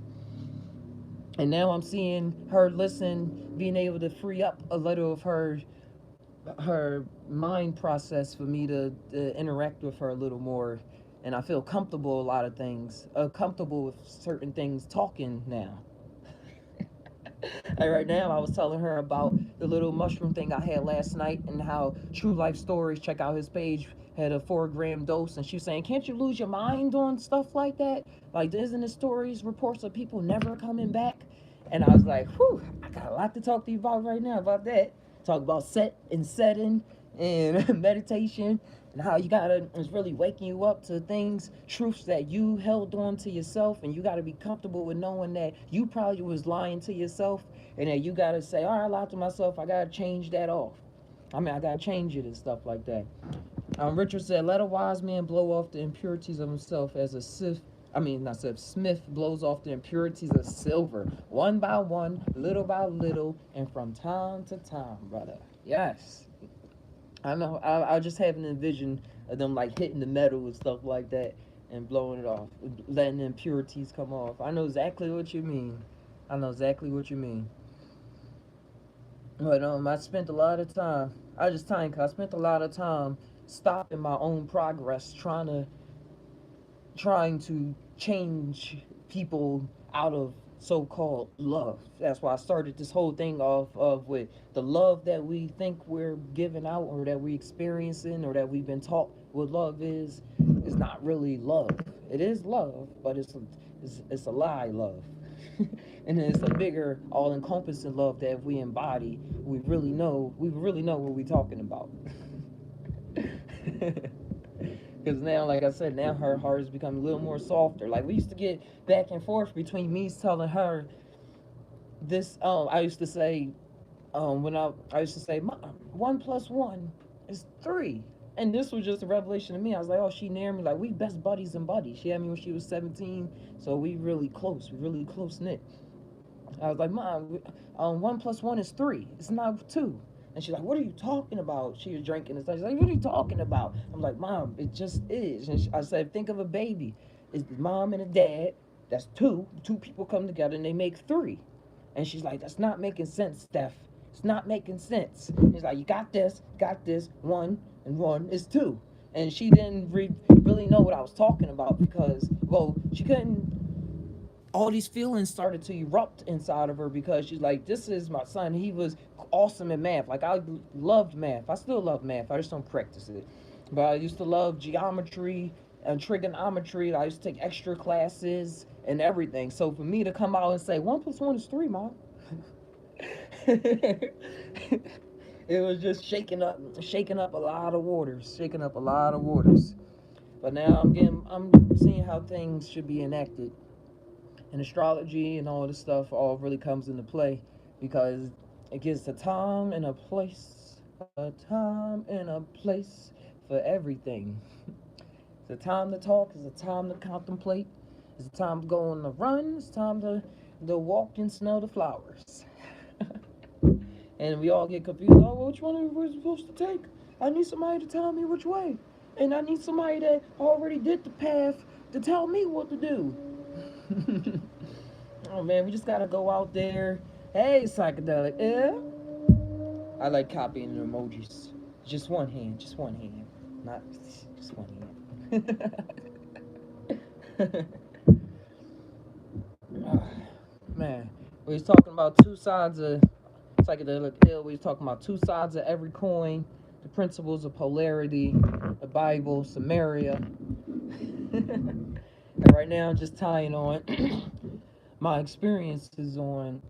[SPEAKER 1] And now I'm seeing her listen, being able to free up a little of her mind process for me to interact with her a little more, and I feel comfortable a lot of things, comfortable with certain things talking now. And right now I was telling her about the little mushroom thing I had last night, and how True Life Stories, check out his page, had a 4 gram dose, and she was saying, can't you lose your mind on stuff like that? Like, isn't the stories reports of people never coming back? And I was like, whew, I got a lot to talk to you about right now about that. Talk about setting and meditation, and how you gotta, it's really waking you up to things, truths that you held on to yourself, and you gotta be comfortable with knowing that you probably was lying to yourself, and that you gotta say, all right, I lied to myself, I gotta change that off. I mean, I gotta change it and stuff like that. Richard said, let a wise man blow off the impurities of himself as a sith. I mean, not Sith. Smith blows off the impurities of silver, one by one, little by little, and from time to time, brother. Yes. I know. I just have an envision of them like hitting the metal and stuff like that and blowing it off, letting the impurities come off. I know exactly what you mean. I know exactly what you mean. But I spent a lot of time. I just time cause I spent a lot of time stopping my own progress, trying to change people out of so-called love. That's why I started this whole thing off of with the love that we think we're giving out, or that we experiencing, or that we've been taught what love is not really love. It is love, but it's a lie love. And then it's a bigger, all-encompassing love that if we embody, we really know what we're talking about. Because now, like I said, now her heart has become a little more softer. Like, we used to get back and forth between me telling her this. I used to say, I used to say, Mom, 1 plus 1 is 3. And this was just a revelation to me. I was like, oh, she near me. Like, we best buddies and buddies. She had me when she was 17, so we really close. We really close knit. I was like, Mom, 1 plus 1 is 3. It's not 2. And she's like, what are you talking about? She was drinking and stuff. She's like, what are you talking about? I'm like, Mom, it just is. And I said, think of a baby. It's the mom and a dad. That's 2. 2 people come together and they make 3. And she's like, that's not making sense, Steph. It's not making sense. He's like, you got this, 1 and 1 is 2. And she didn't really know what I was talking about, because, well, she couldn't. All these feelings started to erupt inside of her, because she's like, this is my son. He was awesome in math. Like, I loved math. I still love math. I just don't practice it. But I used to love geometry and trigonometry. I used to take extra classes and everything. So for me to come out and say 1 plus 1 is 3, mom, it was just shaking up a lot of waters, shaking up a lot of waters. But now I'm seeing how things should be enacted, and astrology and all this stuff all really comes into play because it gives a time and a time and a place for everything. It's a time to talk. It's a time to contemplate. It's a time to go on the run. It's time to walk and smell the flowers. And we all get confused. Oh, well, which one are we supposed to take? I need somebody to tell me which way. And I need somebody that already did the path to tell me what to do. Oh, man, we just got to go out there. Hey, psychedelic. Yeah? I like copying the emojis. Just one hand. Just one hand. Not just one hand. Man, we was talking about two sides of psychedelic ill. We was talking about two sides of every coin, the principles of polarity, the Bible, Samaria. And right now, I'm just tying on my experiences on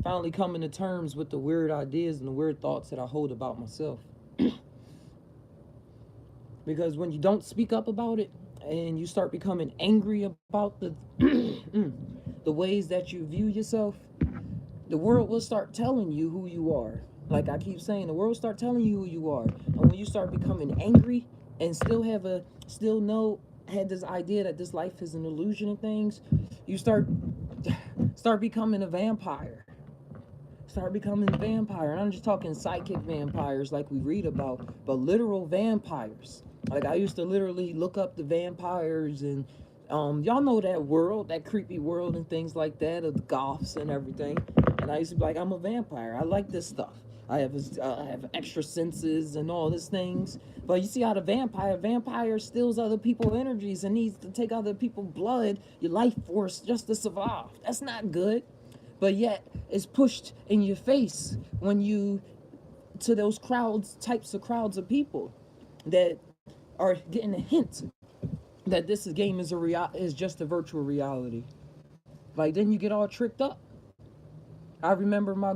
[SPEAKER 1] finally coming to terms with the weird ideas and the weird thoughts that I hold about myself. Because when you don't speak up about it and you start becoming angry about the ways that you view yourself, the world will start telling you who you are. Like I keep saying, the world will start telling you who you are. And when you start becoming angry and still know had this idea that this life is an illusion and things, you start becoming a vampire. Start becoming a vampire. And I'm just talking psychic vampires like we read about, but literal vampires. Like I used to literally look up the vampires and y'all know that world, that creepy world and things like that of the goths and everything. And I used to be like, I'm a vampire. I like this stuff. I have extra senses and all these things. But you see how the vampire steals other people's energies and needs to take other people's blood, your life force, just to survive. That's not good. But yet it's pushed in your face when you to those types of crowds of people that are getting a hint that this game is just a virtual reality. Like then you get all tricked up. I remember my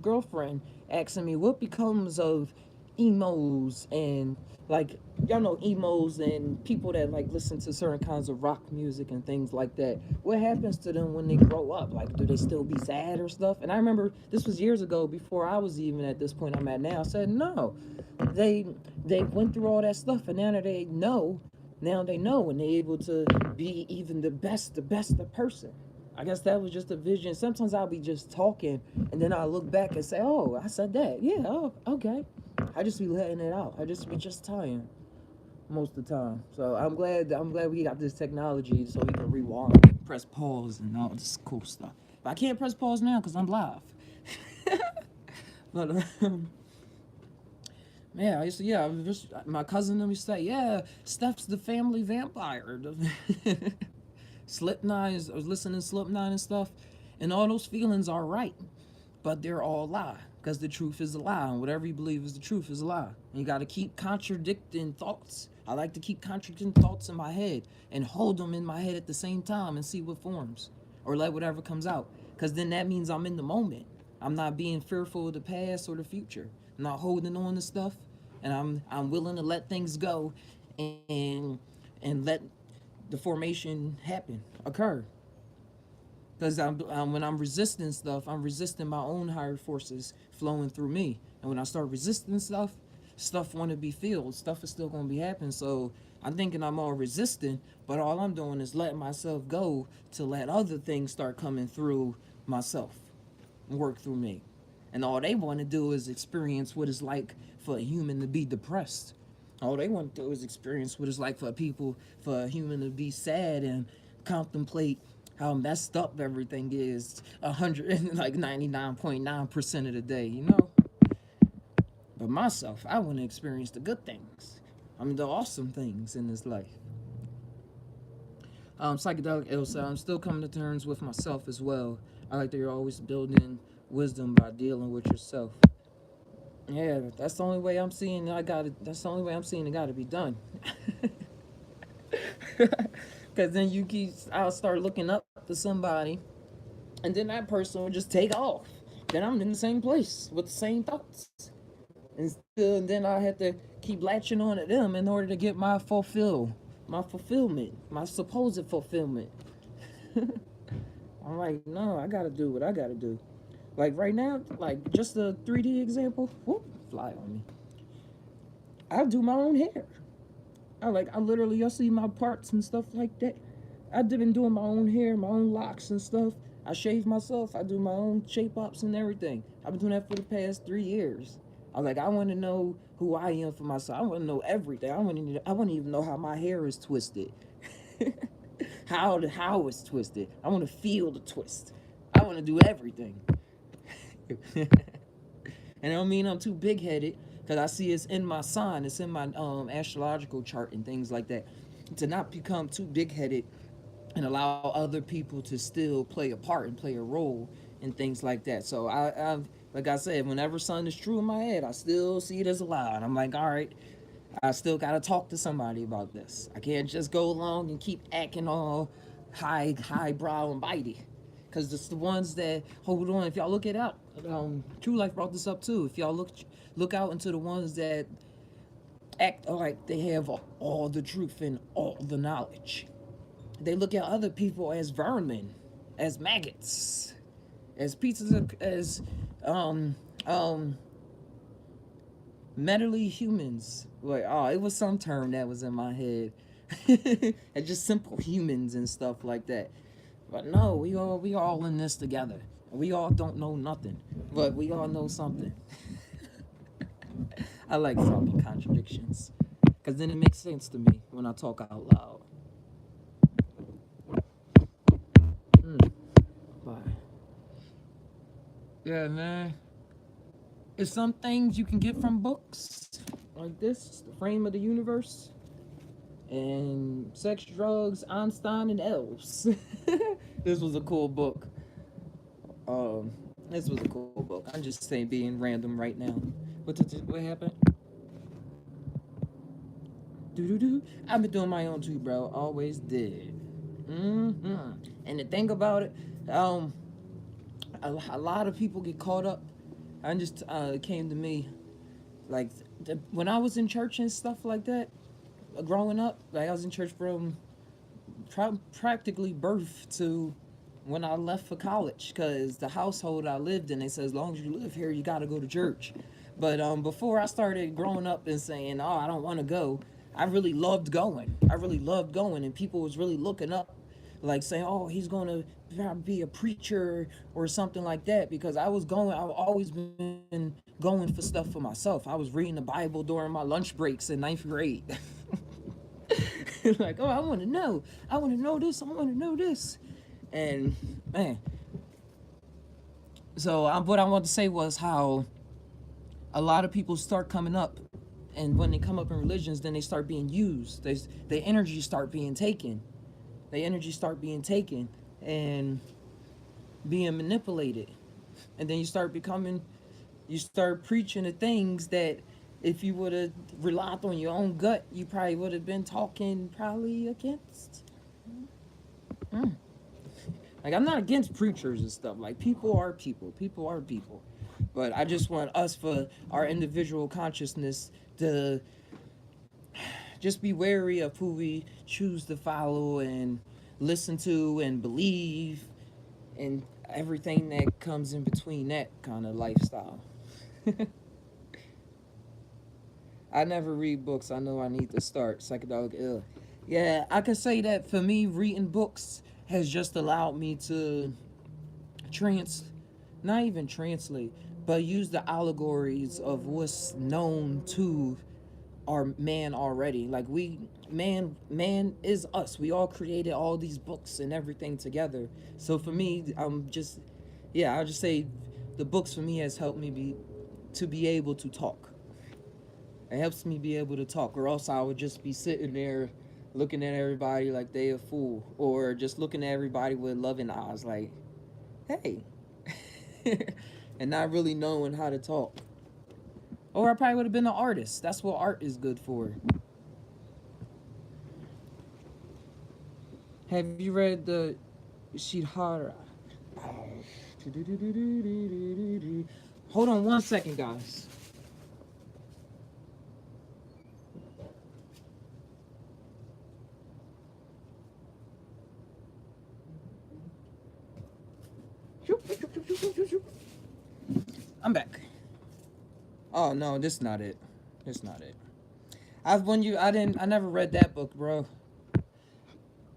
[SPEAKER 1] girlfriend asking me what becomes of emos and like y'all know emos and people that like listen to certain kinds of rock music and things like that. What happens to them when they grow up? Like do they still be sad or stuff? And I remember this was years ago before I was even at this point I'm at now. I said no. They they went through all that stuff and now they know and they're able to be even the best the person. I guess that was just a vision. Sometimes I'll be just talking and then I'll look back and say, oh, I said that. Yeah, oh, okay. I just be letting it out. I just be just tying most of the time. So I'm glad we got this technology so we can rewind, press pause and all this cool stuff. But I can't press pause now because I'm live. But yeah, I was just my cousin let me say, yeah, Steph's the family vampire. Slipknot is I was listening to Slipknot and stuff, and all those feelings are right, but they're all a lie because the truth is a lie, and whatever you believe is the truth is a lie. And you got to keep contradicting thoughts. I like to keep contradicting thoughts in my head and hold them in my head at the same time and see what forms or let whatever comes out, because then that means I'm in the moment. I'm not being fearful of the past or the future. I'm not holding on to stuff, and I'm willing to let things go, and let the formation happen, occur. Because when I'm resisting stuff, I'm resisting my own higher forces flowing through me. And when I start resisting stuff want to be filled. Stuff is still going to be happening. So I'm thinking I'm all resisting, but all I'm doing is letting myself go to let other things start coming through myself and work through me. And all they want to do is experience what it's like for a human to be depressed. All they want to do is experience what it's like for a human to be sad and contemplate how messed up everything is 99.9% of the day, you know? But myself, I want to experience the good things. I mean, the awesome things in this life. Psychedelic Elsa, I'm still coming to terms with myself as well. I like that you're always building wisdom by dealing with yourself. Yeah, that's the only way I'm seeing it got to be done. Because then I'll start looking up to somebody, and then that person would just take off. Then I'm in the same place with the same thoughts. And then I had to keep latching on to them in order to get my fulfillment, my supposed fulfillment. I'm like, no, I gotta do what I gotta do. Like right now, like just a 3D example, whoop, fly on me. I do my own hair. I literally, you'll see my parts and stuff like that. I've been doing my own hair, my own locks and stuff. I shave myself. I do my own shape ups and everything. I've been doing that for the past 3 years. I want to know who I am for myself. I want to know everything. I want to even know how my hair is twisted, how it's twisted. I want to feel the twist. I want to do everything. And I don't mean I'm too big headed, because I see it's in my sign, it's in my astrological chart and things like that. To not become too big headed and allow other people to still play a part and play a role and things like that. So like I said, whenever something is true in my head, I still see it as a lie. And I'm like, all right, I still gotta talk to somebody about this. I can't just go along and keep acting all highbrow and bitey. Cause it's the ones that hold on. If y'all look it out, True Life brought this up too. If y'all look out into the ones that act like they have all the truth and all the knowledge, they look at other people as vermin, as maggots, as pieces of as um um mentally humans. Like, oh, it was some term that was in my head. And just simple humans and stuff like that. But no, we all in this together. We all don't know nothing, but we all know something. I like talking contradictions, because then it makes sense to me when I talk out loud. Mm, bye. Yeah, man. It's some things you can get from books like this, The Frame of the Universe, and Sex, Drugs, Einstein, and Elves. This was a cool book. Um, this was a cool book. I'm just saying, being random right now. What happened? Do do do. I've been doing my own too, bro. Always did. Mm-hmm. And the thing about it, um, a lot of people get caught up. I just it came to me like when I was in church and stuff like that, growing up. Like I was in church from practically birth to when I left for college, because the household I lived in, they said as long as you live here, you got to go to church. But before I started growing up and saying, oh, I don't want to go, I really loved going. I really loved going, and people was really looking up, like saying, oh, he's going to be a preacher or something like that, because I've always been going for stuff for myself. I was reading the Bible during my lunch breaks in ninth grade. Like, oh, I want to know this, I want to know this. And man, so what I wanted to say was how a lot of people start coming up, and when they come up in religions, then they start being used. Their energy start being taken. Their energy start being taken and being manipulated. And then you start preaching the things that if you would have relied on your own gut, you probably would have been talking probably against. Mm. Like, I'm not against preachers and stuff. Like, people are people. People are people. But I just want us, for our individual consciousness, to just be wary of who we choose to follow and listen to and believe, and everything that comes in between that kind of lifestyle. I never read books. I know I need to start. Psychedelic ill. Yeah, I can say that for me, reading books has just allowed me to trans not even translate, but use the allegories of what's known to our man already. Like, man is us. We all created all these books and everything together. So for me, I'm just, yeah, I'll just say the books for me has helped me be able to talk. It helps me be able to talk, or else I would just be sitting there looking at everybody like they a fool, or just looking at everybody with loving eyes like, hey. And not really knowing how to talk. Or I probably would have been an artist. That's what art is good for. Have you read the Shidhara? Hold on 1 second, guys. I'm back. Oh no, this not it. This not it. I never read that book, bro.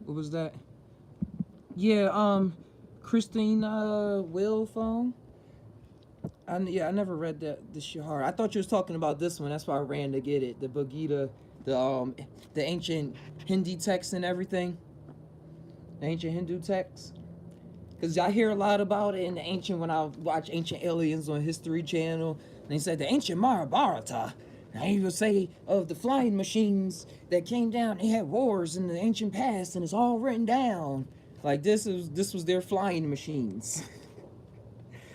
[SPEAKER 1] What was that? Yeah, Christina Wilfong. I never read the Shihara. I thought you was talking about this one. That's why I ran to get it. The Bhagavad, the ancient Hindi text and everything. The ancient Hindu text. Because I hear a lot about it in the ancient, when I watch Ancient Aliens on History Channel. And they said the ancient Mahabharata. And I even say of the flying machines that came down, they had wars in the ancient past, and it's all written down. Like this was their flying machines.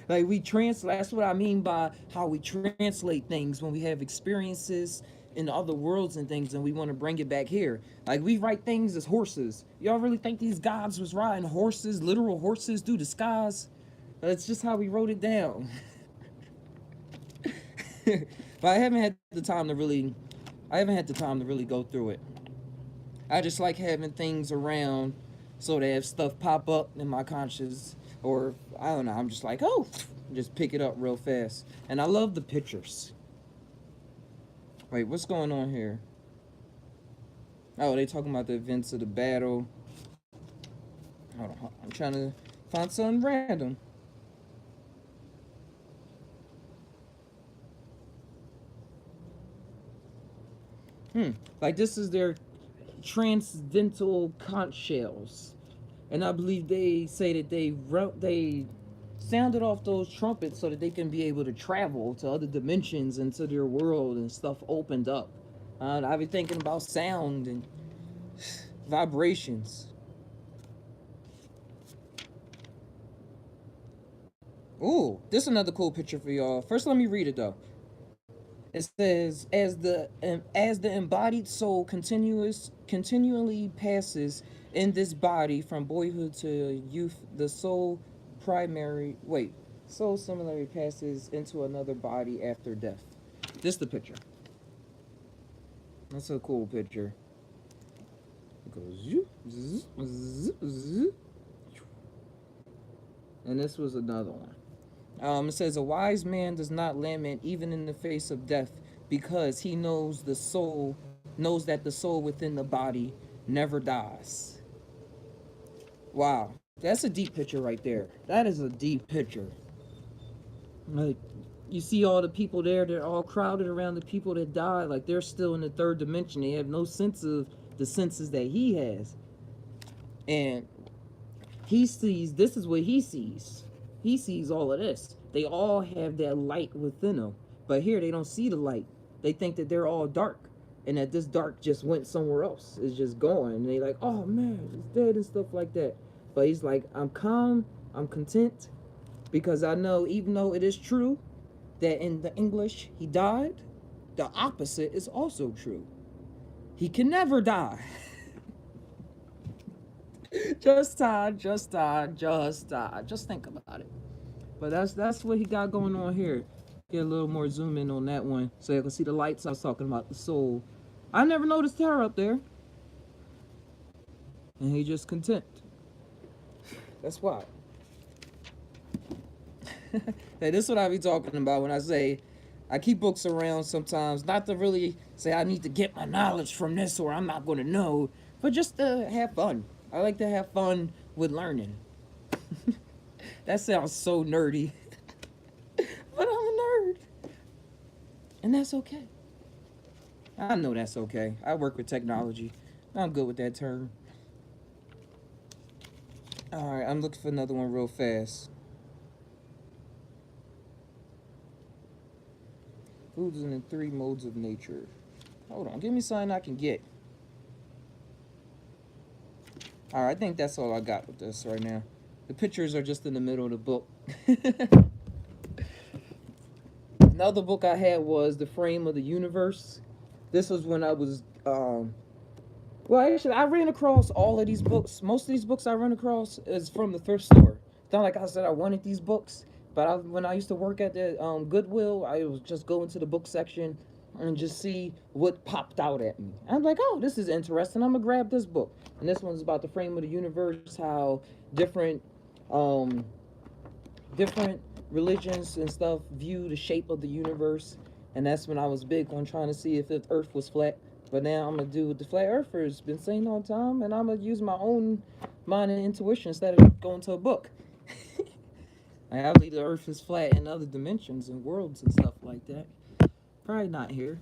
[SPEAKER 1] Like we translate. That's what I mean by how we translate things when we have experiences in other worlds and things, and we want to bring it back here. Like we write things as horses. Y'all really think these gods was riding horses, literal horses, through the skies? That's just how we wrote it down. But I haven't had the time to really. I haven't had the time to really go through it. I just like having things around so that if stuff pop up in my conscious, or I don't know, I'm just like, oh, just pick it up real fast. And I love the pictures. Wait, what's going on here? Oh, they talking about the events of the battle. Hold on, I'm trying to find something random. Like this is their transcendental conch shells, and I believe they say that they sounded off those trumpets so that they can be able to travel to other dimensions into their world, and stuff opened up. I've been thinking about sound and vibrations. Ooh, this is another cool picture for y'all. First, let me read it though. It says, as the embodied soul continually passes in this body from boyhood to youth, the soul similarly passes into another body after death. This is the picture. That's a cool picture. It goes, and this was another one. It says a wise man does not lament even in the face of death, because he knows that the soul within the body never dies. Wow, that's a deep picture right there. That is a deep picture. Like, you see all the people there, they're all crowded around the people that died, like they're still in the third dimension. They have no sense of the senses that he has. And he sees, this is what he sees. He sees all of this. They all have that light within them. But here they don't see the light. They think that they're all dark, and that this dark just went somewhere else. It's just gone. And they like, oh man, it's dead and stuff like that. But he's like, I'm calm, I'm content, because I know, even though it is true that in the English he died, the opposite is also true. He can never die. Just die, just die, just die. Just think about it. But that's what he got going on here. Get a little more zoom in on that one so you can see the lights I was talking about, the soul. I never noticed her up there. And he just content. That's why. Hey, this is what I be talking about when I say I keep books around sometimes, not to really say I need to get my knowledge from this or I'm not going to know, but just to have fun. I like to have fun with learning. That sounds so nerdy. But I'm a nerd. And that's okay. I know that's okay. I work with technology. I'm good with that term. Alright, I'm looking for another one real fast. Foods in the 3 modes of nature. Hold on, give me something I can get. Alright, I think that's all I got with this right now. The pictures are just in the middle of the book. Another book I had was The Frame of the Universe. This was when I was Well, actually, I ran across all of these books. Most of these books I run across is from the thrift store. It's not like I said I wanted these books, but when I used to work at the Goodwill, I was just go into the book section and just see what popped out at me. I'm like, oh, this is interesting. I'm gonna grab this book. And this one's about the frame of the universe, how different, um, different religions and stuff view the shape of the universe. And that's when I was big on trying to see if the Earth was flat. But now I'm gonna do what the flat earthers been saying all the time, and I'm gonna use my own mind and intuition instead of going to a book. I believe the Earth is flat in other dimensions and worlds and stuff like that. Probably not here.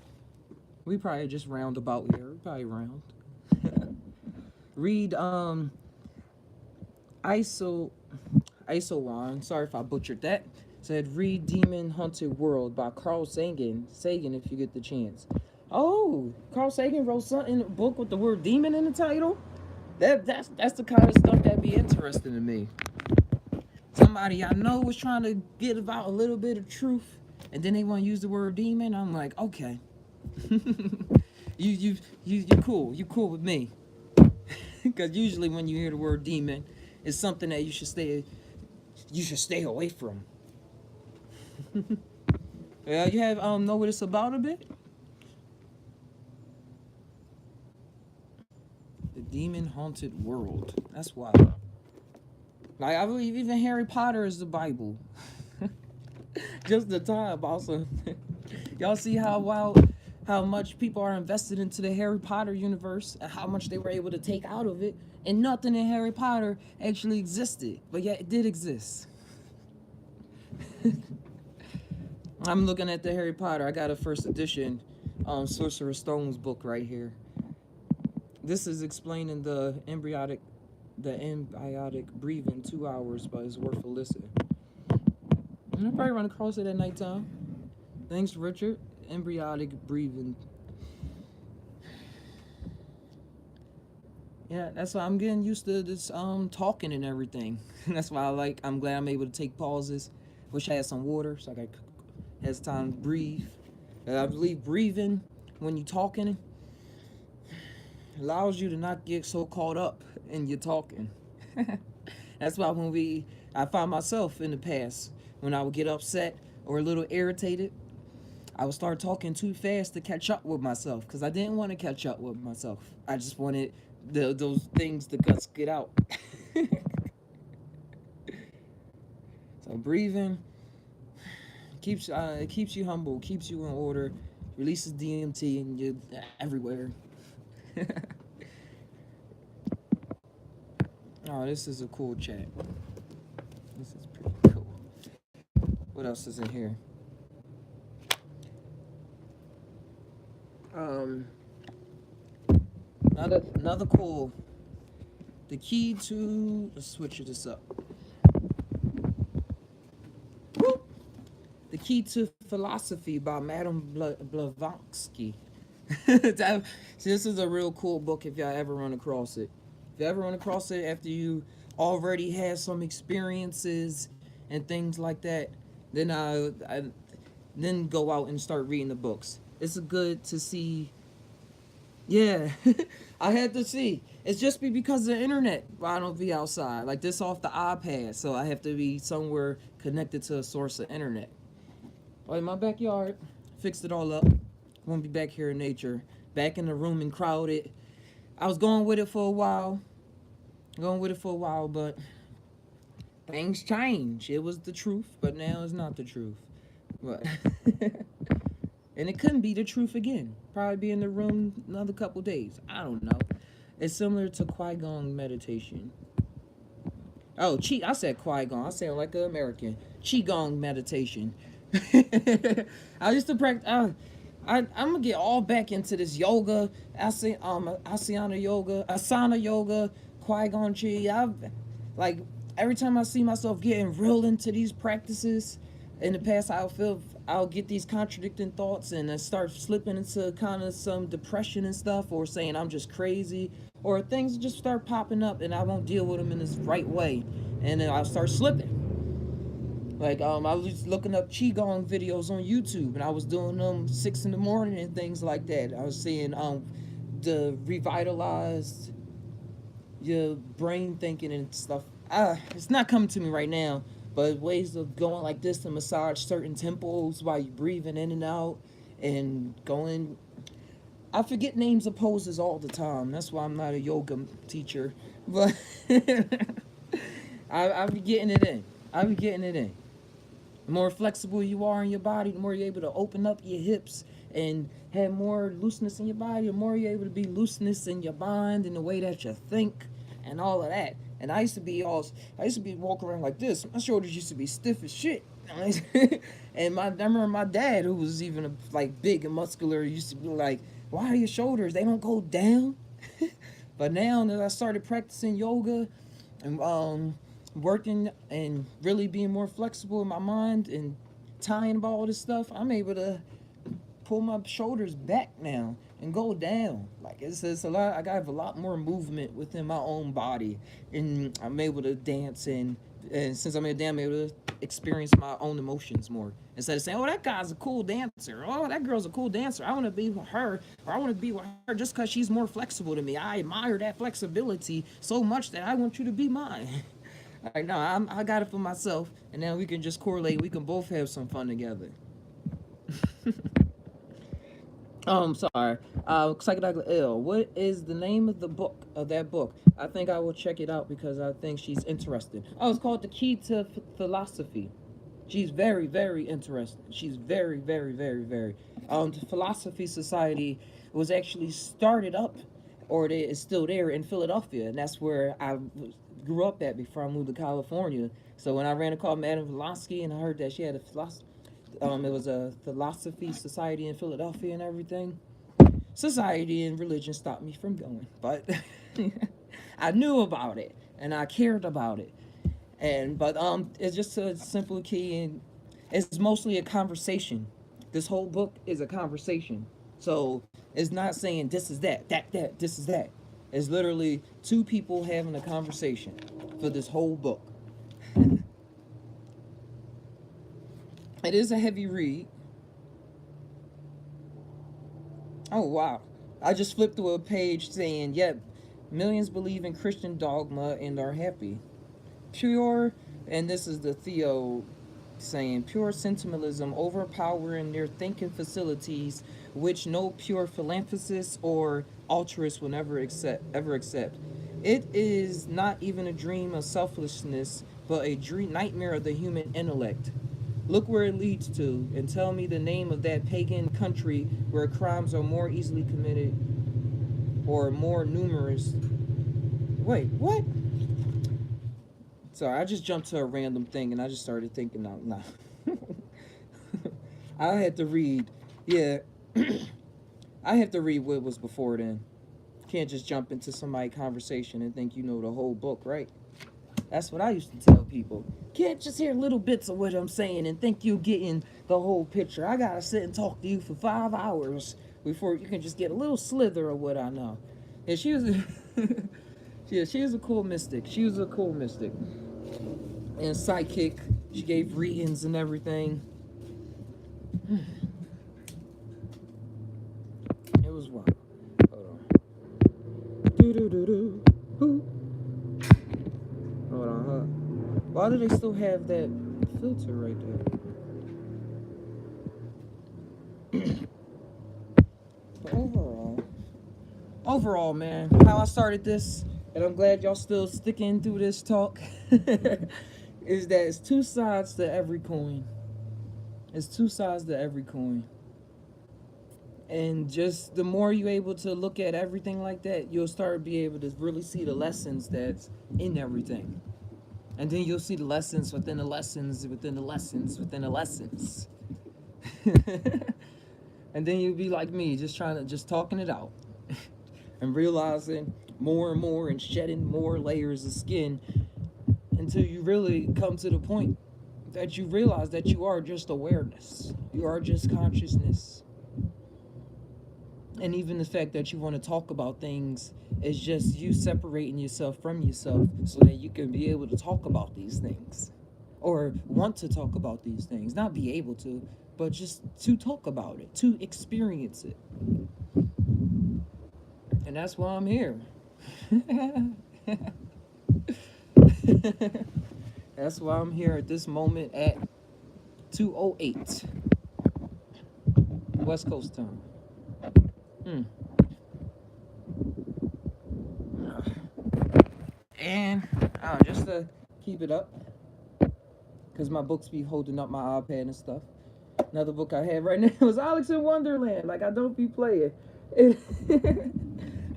[SPEAKER 1] We probably just round about here. We probably round. Read ISO Isowan. Sorry if I butchered that. Said read Demon Hunted World by Carl Sagan. Sagan, if you get the chance. Oh, Carl Sagan wrote something in a book with the word demon in the title. That's the kind of stuff that'd be interesting to me. Somebody I know was trying to get about a little bit of truth, and then they want to use the word demon. I'm like, okay, you cool. You cool with me? Because usually when you hear the word demon, it's something that you should stay away from. Yeah, you have know what it's about a bit. The demon haunted world. That's wild. Like I believe even Harry Potter is the Bible. Just the time, also. Y'all see how much people are invested into the Harry Potter universe and how much they were able to take out of it, and nothing in Harry Potter actually existed, but yet it did exist. I'm looking at the Harry Potter. I got a first edition Sorcerer's Stones book right here. This is explaining the embryonic breathing 2 hours, but it's worth a listen. And I'll probably run across it at nighttime. Thanks, Richard. Embryonic breathing. Yeah, that's why I'm getting used to this talking and everything. That's why I'm glad I'm able to take pauses. Wish I had some water so I could has time to breathe. I believe breathing when you're talking allows you to not get so caught up in your talking. That's why I find myself in the past when I would get upset or a little irritated, I would start talking too fast to catch up with myself because I didn't want to catch up with myself. I just wanted those things to get out. So breathing it keeps you humble, keeps you in order, releases DMT, and you're everywhere. Oh, this is a cool chat. This is pretty cool. What else is in here? Another cool. The key to let's switch this up. Woo! The Key to Philosophy by Madame Blavatsky. This is a real cool book if y'all ever run across it. If you ever run across it after you already had some experiences and things like that, then I then go out and start reading the books. It's good to see. Yeah, I had to see. It's just because of the internet. I don't be outside like this off the iPad, so I have to be somewhere connected to a source of internet. Well, in my backyard, fixed it all up. Won't be back here in nature. Back in the room and crowded. I was going with it for a while. But things change. It was the truth, but now it's not the truth. But and it couldn't be the truth again. Probably be in the room another couple days. I don't know. It's similar to Qui-Gon meditation. Oh, I said Qui-Gon. I sound like an American. Qigong meditation. I used to practice. I'm gonna get all back into this yoga, asana yoga, Qui-Gon Chi. Like every time I see myself getting real into these practices, in the past I'll get these contradicting thoughts and I start slipping into kind of some depression and stuff, or saying I'm just crazy, or things just start popping up and I won't deal with them in this right way, and then I'll start slipping. Like I was looking up qigong videos on YouTube, and I was doing them 6 in the morning and things like that. I was seeing the revitalized your brain thinking and stuff. It's not coming to me right now, but ways of going like this to massage certain temples while you're breathing in and out and going. I forget names of poses all the time. That's why I'm not a yoga teacher, but I be getting it in. I be getting it in. The more flexible you are in your body, the more you're able to open up your hips and have more looseness in your body, the more you're able to be looseness in your mind and the way that you think and all of that. And I used to be walking around like this. My shoulders used to be stiff as shit. And I remember my dad, who was even like big and muscular, used to be like, "Why are your shoulders? They don't go down." But now that I started practicing yoga and working and really being more flexible in my mind and tying about all this stuff, I'm able to pull my shoulders back now and go down. Like it's a lot. I got a lot more movement within my own body, and I'm able to dance and since I'm able to experience my own emotions more instead of saying, "Oh, that guy's a cool dancer. Oh, that girl's a cool dancer. I want to be with her, or I want to be with her just because she's more flexible to me. I admire that flexibility so much that I want you to be mine." Like, no, I got it for myself, and then we can just correlate. We can both have some fun together. Sorry. Psychedelic Ill. What is the name of the book, of that book? I think I will check it out because I think she's interested. Oh, it's called The Key to Philosophy. She's very, very interesting. She's very, very, very, very. The Philosophy Society was actually started up, or it is still there in Philadelphia, and that's where I grew up at before I moved to California. So when I ran across Madame Blavatsky and I heard that she had a philosophy, it was a philosophy society in Philadelphia and everything. Society and religion stopped me from going, but I knew about it and I cared about it. And but it's just a simple key, and it's mostly a conversation. This whole book is a conversation. So it's not saying this is that, this is that. It's literally two people having a conversation for this whole book. It is a heavy read. Oh wow. I just flipped through a page saying, "Yep, millions believe in Christian dogma and are happy." Pure, and this is the Theo saying, "Pure sentimentalism overpowering their thinking facilities, which no pure philanthropist or altruist will never accept. It is not even a dream of selflessness, but a dream nightmare of the human intellect. Look where it leads to, and tell me the name of that pagan country where crimes are more easily committed or more numerous." Wait, what? Sorry, I just jumped to a random thing and I just started thinking out loud. I had to read, yeah, I have to read what was before then. Can't just jump into somebody's conversation and think you know the whole book, right? That's what I used to tell people. Can't just hear little bits of what I'm saying and think you're getting the whole picture. I gotta sit and talk to you for 5 hours before you can just get a little slither of what I know. And she was, yeah, she was a cool mystic. She was a cool mystic and psychic. She gave readings and everything. It was wild. Hold on. Do do do do. Hold on, huh? Why do they still have that filter right there? But overall, man, how I started this, and I'm glad y'all still sticking through this talk, is that it's two sides to every coin. It's two sides to every coin. And just the more you're able to look at everything like that, you'll start to be able to really see the lessons that's in everything. And then you'll see the lessons within the lessons within the lessons within the lessons. And then you'll be like me, just trying to just talking it out and realizing more and more and shedding more layers of skin until you really come to the point that you realize that you are just awareness. You are just consciousness. And even the fact that you want to talk about things is just you separating yourself from yourself so that you can be able to talk about these things or want to talk about these things, not be able to, but just to talk about it, to experience it. And that's why I'm here. That's why I'm here at this moment at 2:08 West Coast time. Mm. And just to keep it up, because my books be holding up my iPad and stuff. Another book I had right now was Alex in Wonderland. Like, I don't be playing.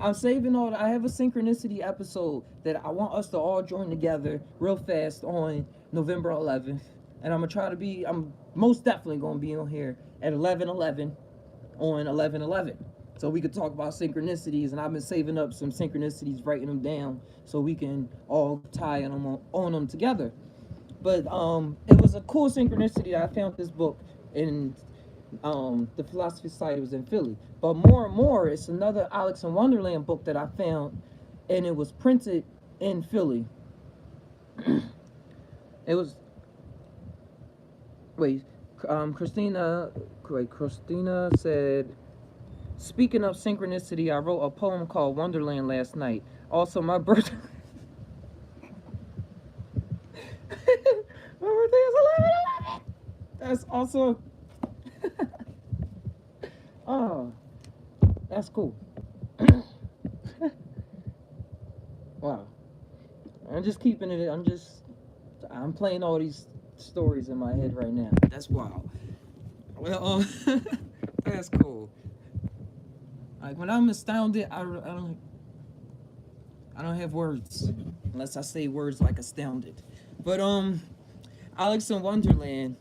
[SPEAKER 1] I'm saving all. I have a synchronicity episode that I want us to all join together real fast on November 11th, and I'm gonna try to be. I'm most definitely gonna be on here at 11:11 on 11:11, so we could talk about synchronicities. And I've been saving up some synchronicities, writing them down, so we can all tie on them together. But it was a cool synchronicity that I found this book in the Philosophy Society was in Philly. But more and more, it's another Alex in Wonderland book that I found, and it was printed in Philly. It was Christina said, speaking of synchronicity, I wrote a poem called Wonderland last night. Also, my birthday. My birthday is 11/11. That's also. Oh, that's cool. Wow. I'm just keeping it. I'm playing all these stories in my head right now. That's wild. Well, that's cool. Like, when I'm astounded, I don't have words unless I say words like astounded. But Alex in Wonderland,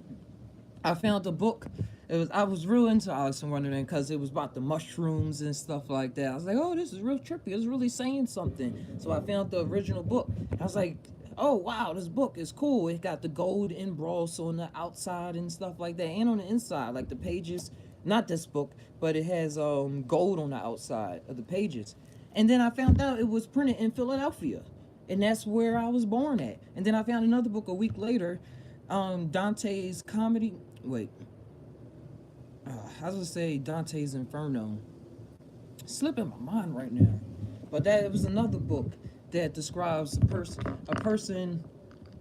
[SPEAKER 1] I found a book. I was real into Alice in Wonderland because it was about the mushrooms and stuff like that. I was like, oh, this is real trippy. It's really saying something. So I found the original book. I was like, oh, wow, this book is cool. It got the gold embossed on the outside and stuff like that, and on the inside, like the pages. Not this book, but it has gold on the outside of the pages. And then I found out it was printed in Philadelphia, and that's where I was born at. And then I found another book a week later, Dante's comedy. Wait. I was gonna say Dante's Inferno. It's slipping my mind right now, but that was another book that describes a person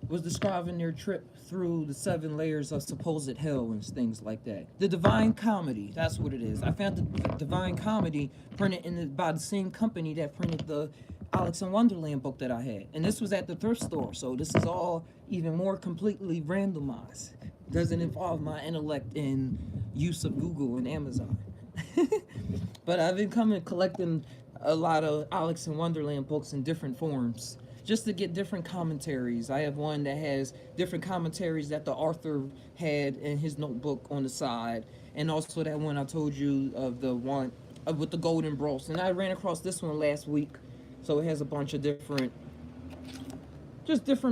[SPEAKER 1] was describing their trip through the 7 layers of supposed hell and things like that. The Divine Comedy, that's what it is. I found the Divine Comedy printed by the same company that printed the Alex in Wonderland book that I had, and this was at the thrift store. So this is all even more completely randomized. Doesn't involve my intellect in use of Google and Amazon. But I've been collecting a lot of Alex in Wonderland books in different forms, just to get different commentaries. I have one that has different commentaries that the author had in his notebook on the side, and also that one I told you of, the one with the golden bros. And I ran across this one last week, so it has a bunch of different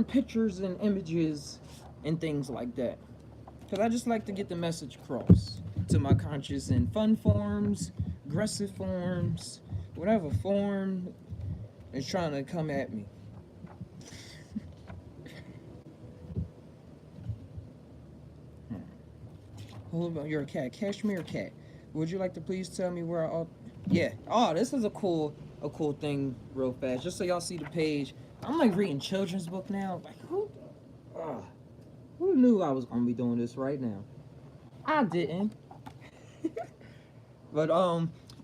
[SPEAKER 1] pictures and images and things like that. Because I just like to get the message across to my conscious in fun forms, aggressive forms, whatever form is trying to come at me. Hold on, you're a cat. Cashmere cat. Would you like to please tell me where I... Yeah. Oh, this is a cool thing real fast. Just so y'all see the page. I'm like reading children's book now. Like, who knew I was going to be doing this right now? I didn't. But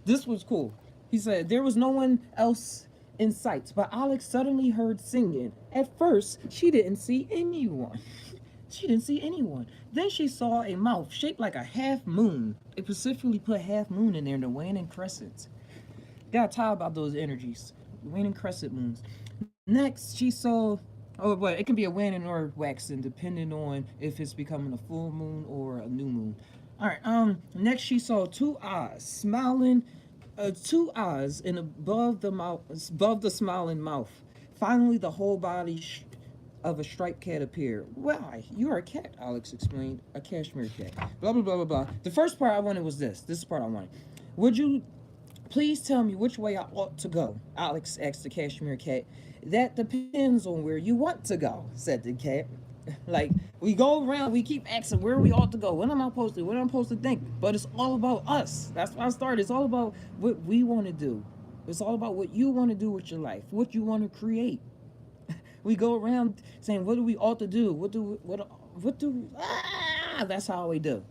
[SPEAKER 1] this was cool. He said, there was no one else in sight, but Alex suddenly heard singing. At first, she didn't see anyone. Then she saw a mouth shaped like a half moon. It specifically put half moon in there, the waning crescents. Gotta talk about those energies. Waning crescent moons. Next, she saw... Oh, but it can be a waning or waxing, depending on if it's becoming a full moon or a new moon. All right. Next, she saw 2 eyes smiling, 2 eyes in above the smiling mouth. Finally, the whole body of a striped cat appeared. Why? You are a cat, Alex explained. A cashmere cat. Blah blah blah blah blah. The first part I wanted was this. This is the part I wanted. Would you please tell me which way I ought to go? Alex asked the cashmere cat. That depends on where you want to go, said the cat. Like, we go around, we keep asking where we ought to go. What am I supposed to do? What am I supposed to think? But it's all about us. That's why I started. It's all about what we want to do. It's all about what you want to do with your life, what you want to create. We go around saying, "What do we ought to do? What do?" That's how we do.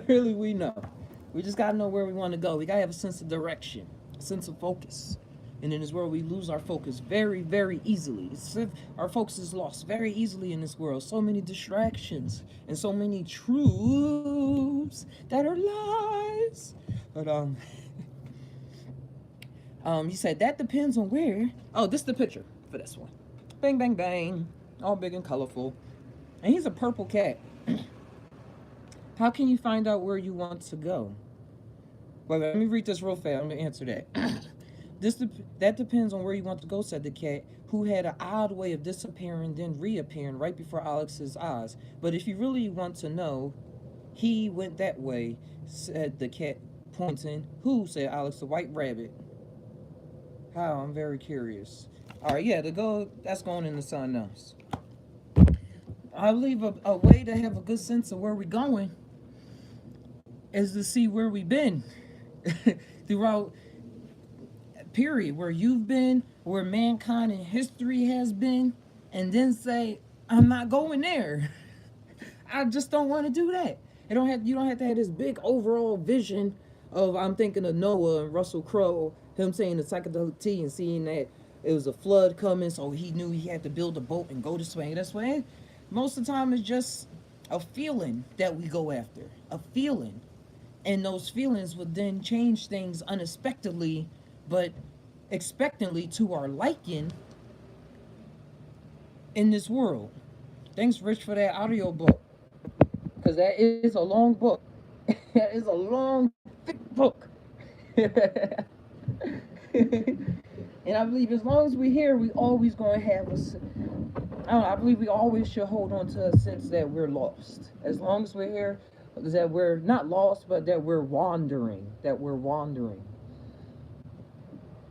[SPEAKER 1] Really, we know. We just gotta know where we want to go. We gotta have a sense of direction, a sense of focus. And in this world, we lose our focus very, very easily. Our focus is lost very easily in this world. So many distractions and so many truths that are lies. But he said that depends on where. Oh, this is the picture for this one. Bang, bang, bang. All big and colorful. And he's a purple cat. How can you find out where you want to go? Well, let me read this real fast. I'm gonna answer that. That depends on where you want to go," said the cat, who had an odd way of disappearing then reappearing right before Alex's eyes. "But if you really want to know, he went that way," said the cat, pointing. "Who?" said Alex. "The white rabbit." "How? I'm very curious." All right, yeah, that's going in the sun knows. I believe a way to have a good sense of where we're going is to see where we've been throughout period, where you've been, where mankind in history has been, and then say, "I'm not going there." I just don't want to do that. You don't have to have this big overall vision of, I'm thinking of Noah and Russell Crowe, him saying the psychedelic tea and seeing that it was a flood coming, so he knew he had to build a boat and go this way. This way. Most of the time, it's just a feeling that we go after, a feeling, and those feelings would then change things unexpectedly, but expectantly to our liking in this world. Thanks, Rich, for that audio book, because that is a long book. That is a long, thick book. And I believe as long as we're here, we always going to have I don't know, I believe we always should hold on to a sense that we're lost. As long as we're here, that we're not lost, but that we're wandering.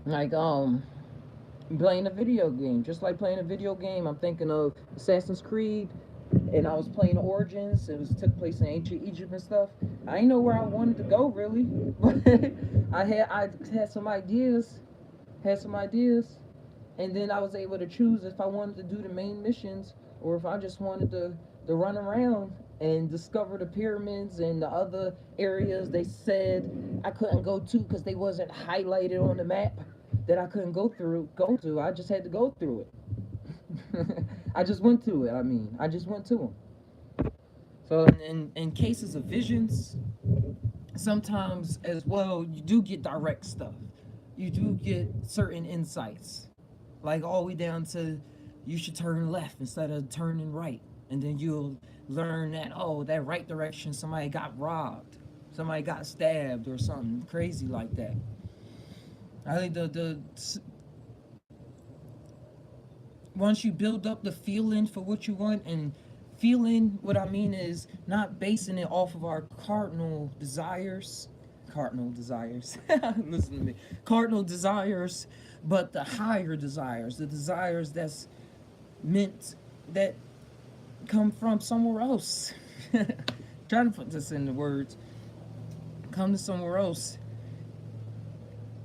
[SPEAKER 1] Like, playing a video game. Just like playing a video game, I'm thinking of Assassin's Creed, and I was playing Origins. It took place in ancient Egypt and stuff. I didn't know where I wanted to go really, but I had some ideas, and then I was able to choose if I wanted to do the main missions or if I just wanted to run around and discover the pyramids and the other areas they said I couldn't go to because they wasn't highlighted on the map, that I couldn't go to. I just had to go through it. I just went to it. I just went to them. So in cases of visions, sometimes as well, you do get direct stuff. You do get certain insights, like all the way down to you should turn left instead of turning right, and then you'll learn that, oh, that right direction, somebody got robbed, somebody got stabbed, or something crazy like that. I think the once you build up the feeling for what you want, and feeling, what I mean is not basing it off of our cardinal desires listen to me, cardinal desires, but the higher desires, the desires that's meant, that come from somewhere else. Trying to put this into words. Come to somewhere else,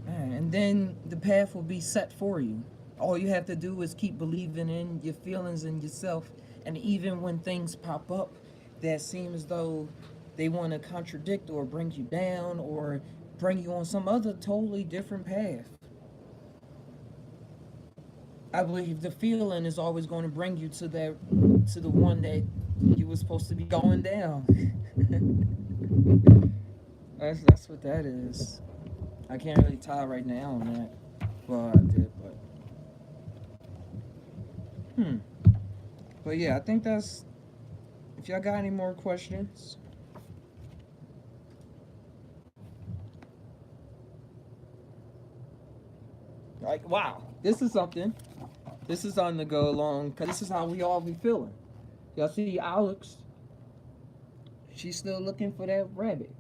[SPEAKER 1] and then the path will be set for you. All you have to do is keep believing in your feelings and yourself. And even when things pop up that seem as though they want to contradict or bring you down or bring you on some other totally different path, I believe the feeling is always going to bring you to the one that you were supposed to be going down. That's what that is. I can't really tie right now on that. Well, I did, but But yeah, I think that's. If y'all got any more questions. Like, wow, this is something. This is something to go along, because this is how we all be feeling. Y'all see Alex? She's still looking for that rabbit.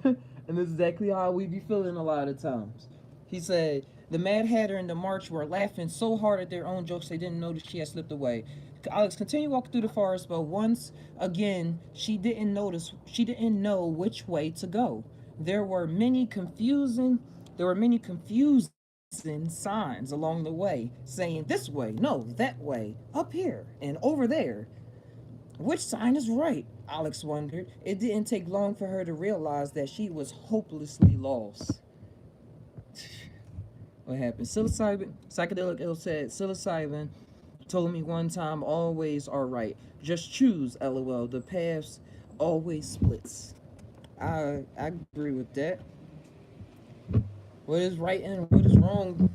[SPEAKER 1] And this is exactly how we be feeling a lot of times. He said, the Mad Hatter and the March were laughing so hard at their own jokes they didn't notice she had slipped away. Alex continued walking through the forest, but once again, she didn't know which way to go. There were many confusing There were many confusing signs along the way, saying this way, no, that way, up here, and over there. Which sign is right? Alex wondered. It didn't take long for her to realize that she was hopelessly lost. What happened? Psilocybin, psychedelic ill said, psilocybin told me one time always are right. Just choose, lol. The paths always splits. I agree with that. What is right and what is wrong?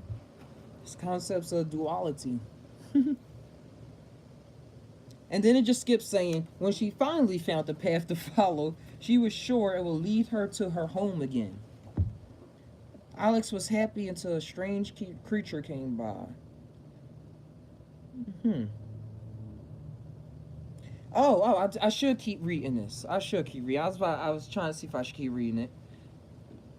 [SPEAKER 1] It's concepts of duality. And then it just skips saying, when she finally found the path to follow, she was sure it will lead her to her home again. Alex was happy until a strange creature came by. Hmm. I should keep reading this. I should keep reading. I was trying to see if I should keep reading it.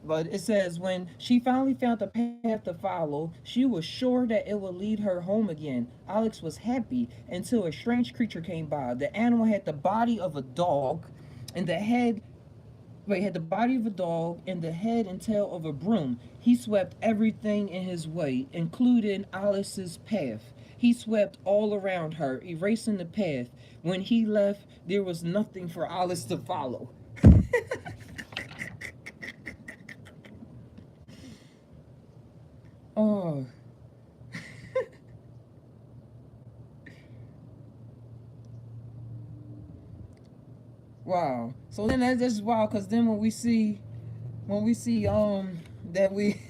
[SPEAKER 1] But it says, when she finally found the path to follow, she was sure that it would lead her home again. Alex was happy until a strange creature came by. The animal had the body of a dog and the head had the body of a dog and the head and tail of a broom. He swept everything in his way, including Alice's path. He swept all around her, erasing the path. When he left, there was nothing for Alice to follow. Oh. Wow. So then that's just wild, because then when we see that we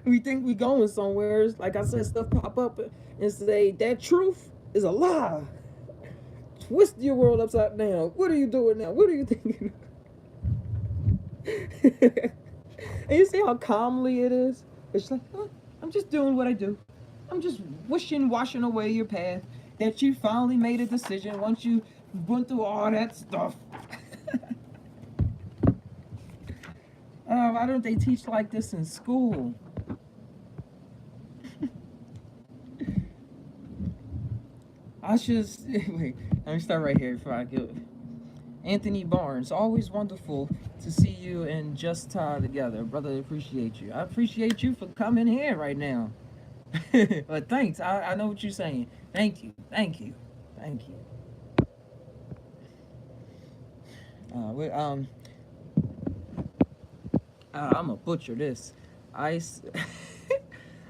[SPEAKER 1] we think we going somewhere, like I said, stuff pop up and say that truth is a lie. Twist your world upside down. What are you doing now? What are you thinking? And you see how calmly it is? It's like, oh, I'm just doing what I do. I'm just washing away your path that you finally made a decision once you went through all that stuff. Why don't they teach like this in school? I should wait. Let me start right here before I go. Anthony Barnes, always wonderful to see you and Just TAi together, brother. Appreciate you. I appreciate you for coming here right now. But thanks. I know what you're saying. Thank you. Thank you. Thank you. We, I'm gonna butcher this. Ice,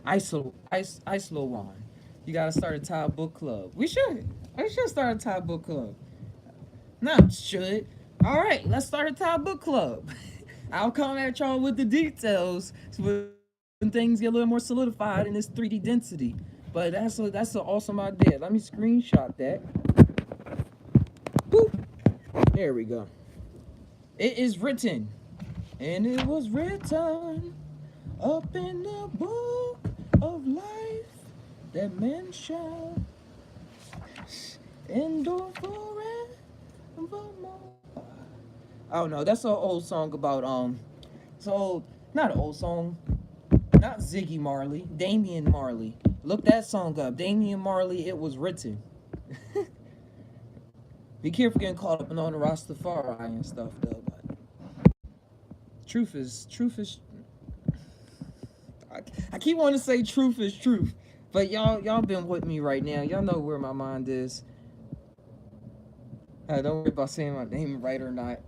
[SPEAKER 1] Islo wine. You gotta start a Thai book club. We should. I should start a Thai book club. No, should. All right, let's start a Thai book club. I'll come at y'all with the details when things get a little more solidified in this 3D density. But that's an awesome idea. Let me screenshot that. Boop. There we go. It is written, and it was written up in the book of life that men shall endure forevermore. Oh no, that's an old song about so not an old song, not Ziggy Marley, Damian Marley. Look that song up, Damian Marley. It was written. Be careful getting caught up in all the Rastafari and stuff though. But truth is. I keep wanting to say truth is truth, but y'all been with me right now. Y'all know where my mind is. Don't worry about saying my name right or not.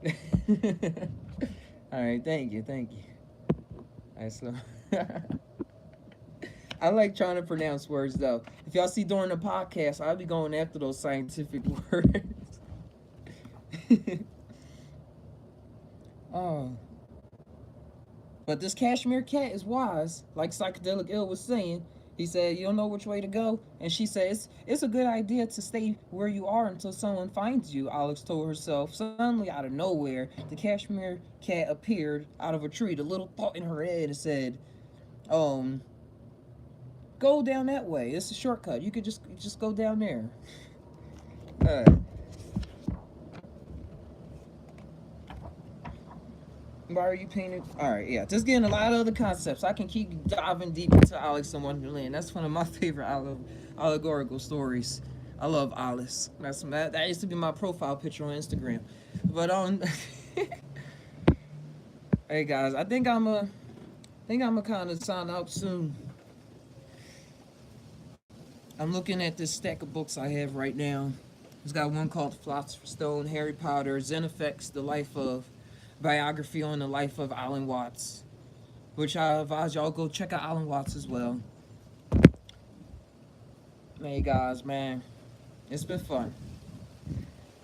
[SPEAKER 1] All right, thank you. All right, so I like trying to pronounce words though. If y'all see during the podcast, I'll be going after those scientific words. Oh. But this cashmere cat is wise, like Psychedelic Ill was saying. He said, you don't know which way to go. And she says, it's a good idea to stay where you are until someone finds you, Alex told herself. Suddenly, out of nowhere, the cashmere cat appeared out of a tree. The little thought in her head and said, go down that way. It's a shortcut. You could just go down there. Why are you painted? All right, yeah. Just getting a lot of other concepts. I can keep diving deep into Alice in Wonderland. That's one of my favorite allegorical stories. I love Alice. That used to be my profile picture on Instagram. But hey guys, I think I'm think I'm gonna kind of sign out soon. I'm looking at this stack of books I have right now. It's got one called Philosopher's Stone, Harry Potter, Zen Effects, The Life of, biography on the life of Alan Watts, which I advise y'all go check out Alan Watts as well. Hey guys, man, it's been fun.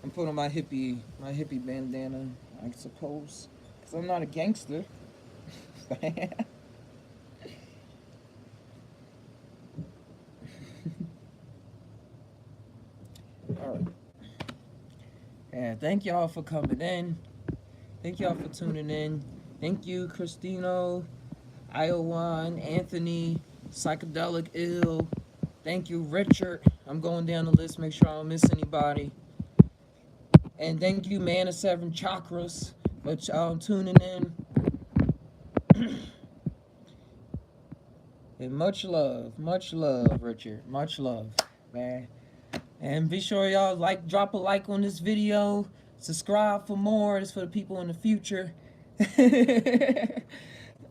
[SPEAKER 1] I'm putting on my hippie bandana, I suppose, because I'm not a gangster. All right. And thank y'all for coming in. Thank y'all for tuning in. Thank you, Christino, Iowan, Anthony, Psychedelic Ill. Thank you, Richard. I'm going down the list, make sure I don't miss anybody. And thank you, Man of Seven Chakras, for tuning in. And much love, Richard. Much love, man. And be sure y'all drop a like on this video. Subscribe for more. This is for the people in the future.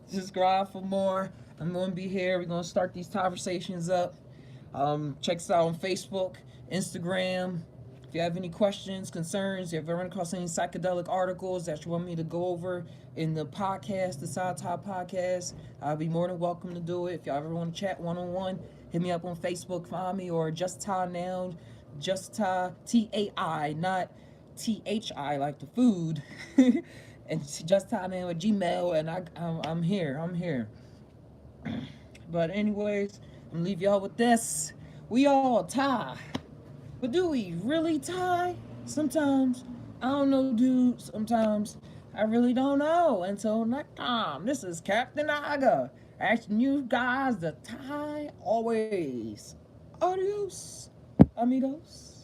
[SPEAKER 1] Subscribe for more. I'm going to be here. We're going to start these conversations up. Check us out on Facebook, Instagram. If you have any questions, concerns, if you ever run across any psychedelic articles that you want me to go over in the podcast, the Psy Tai podcast, I'll be more than welcome to do it. If y'all ever want to chat one-on-one, hit me up on Facebook, find me, or Just TAi NOW, Just TAi, T-A-I, not T-H-I like the food. And Just TAi NOW at Gmail, and I'm here. But anyways, I'm gonna leave y'all with this. We all tie. But do we really tie? Sometimes. I don't know, dude. Sometimes I really don't know. Until next time, this is Captain Aga, asking you guys to tie always. Adios, amigos.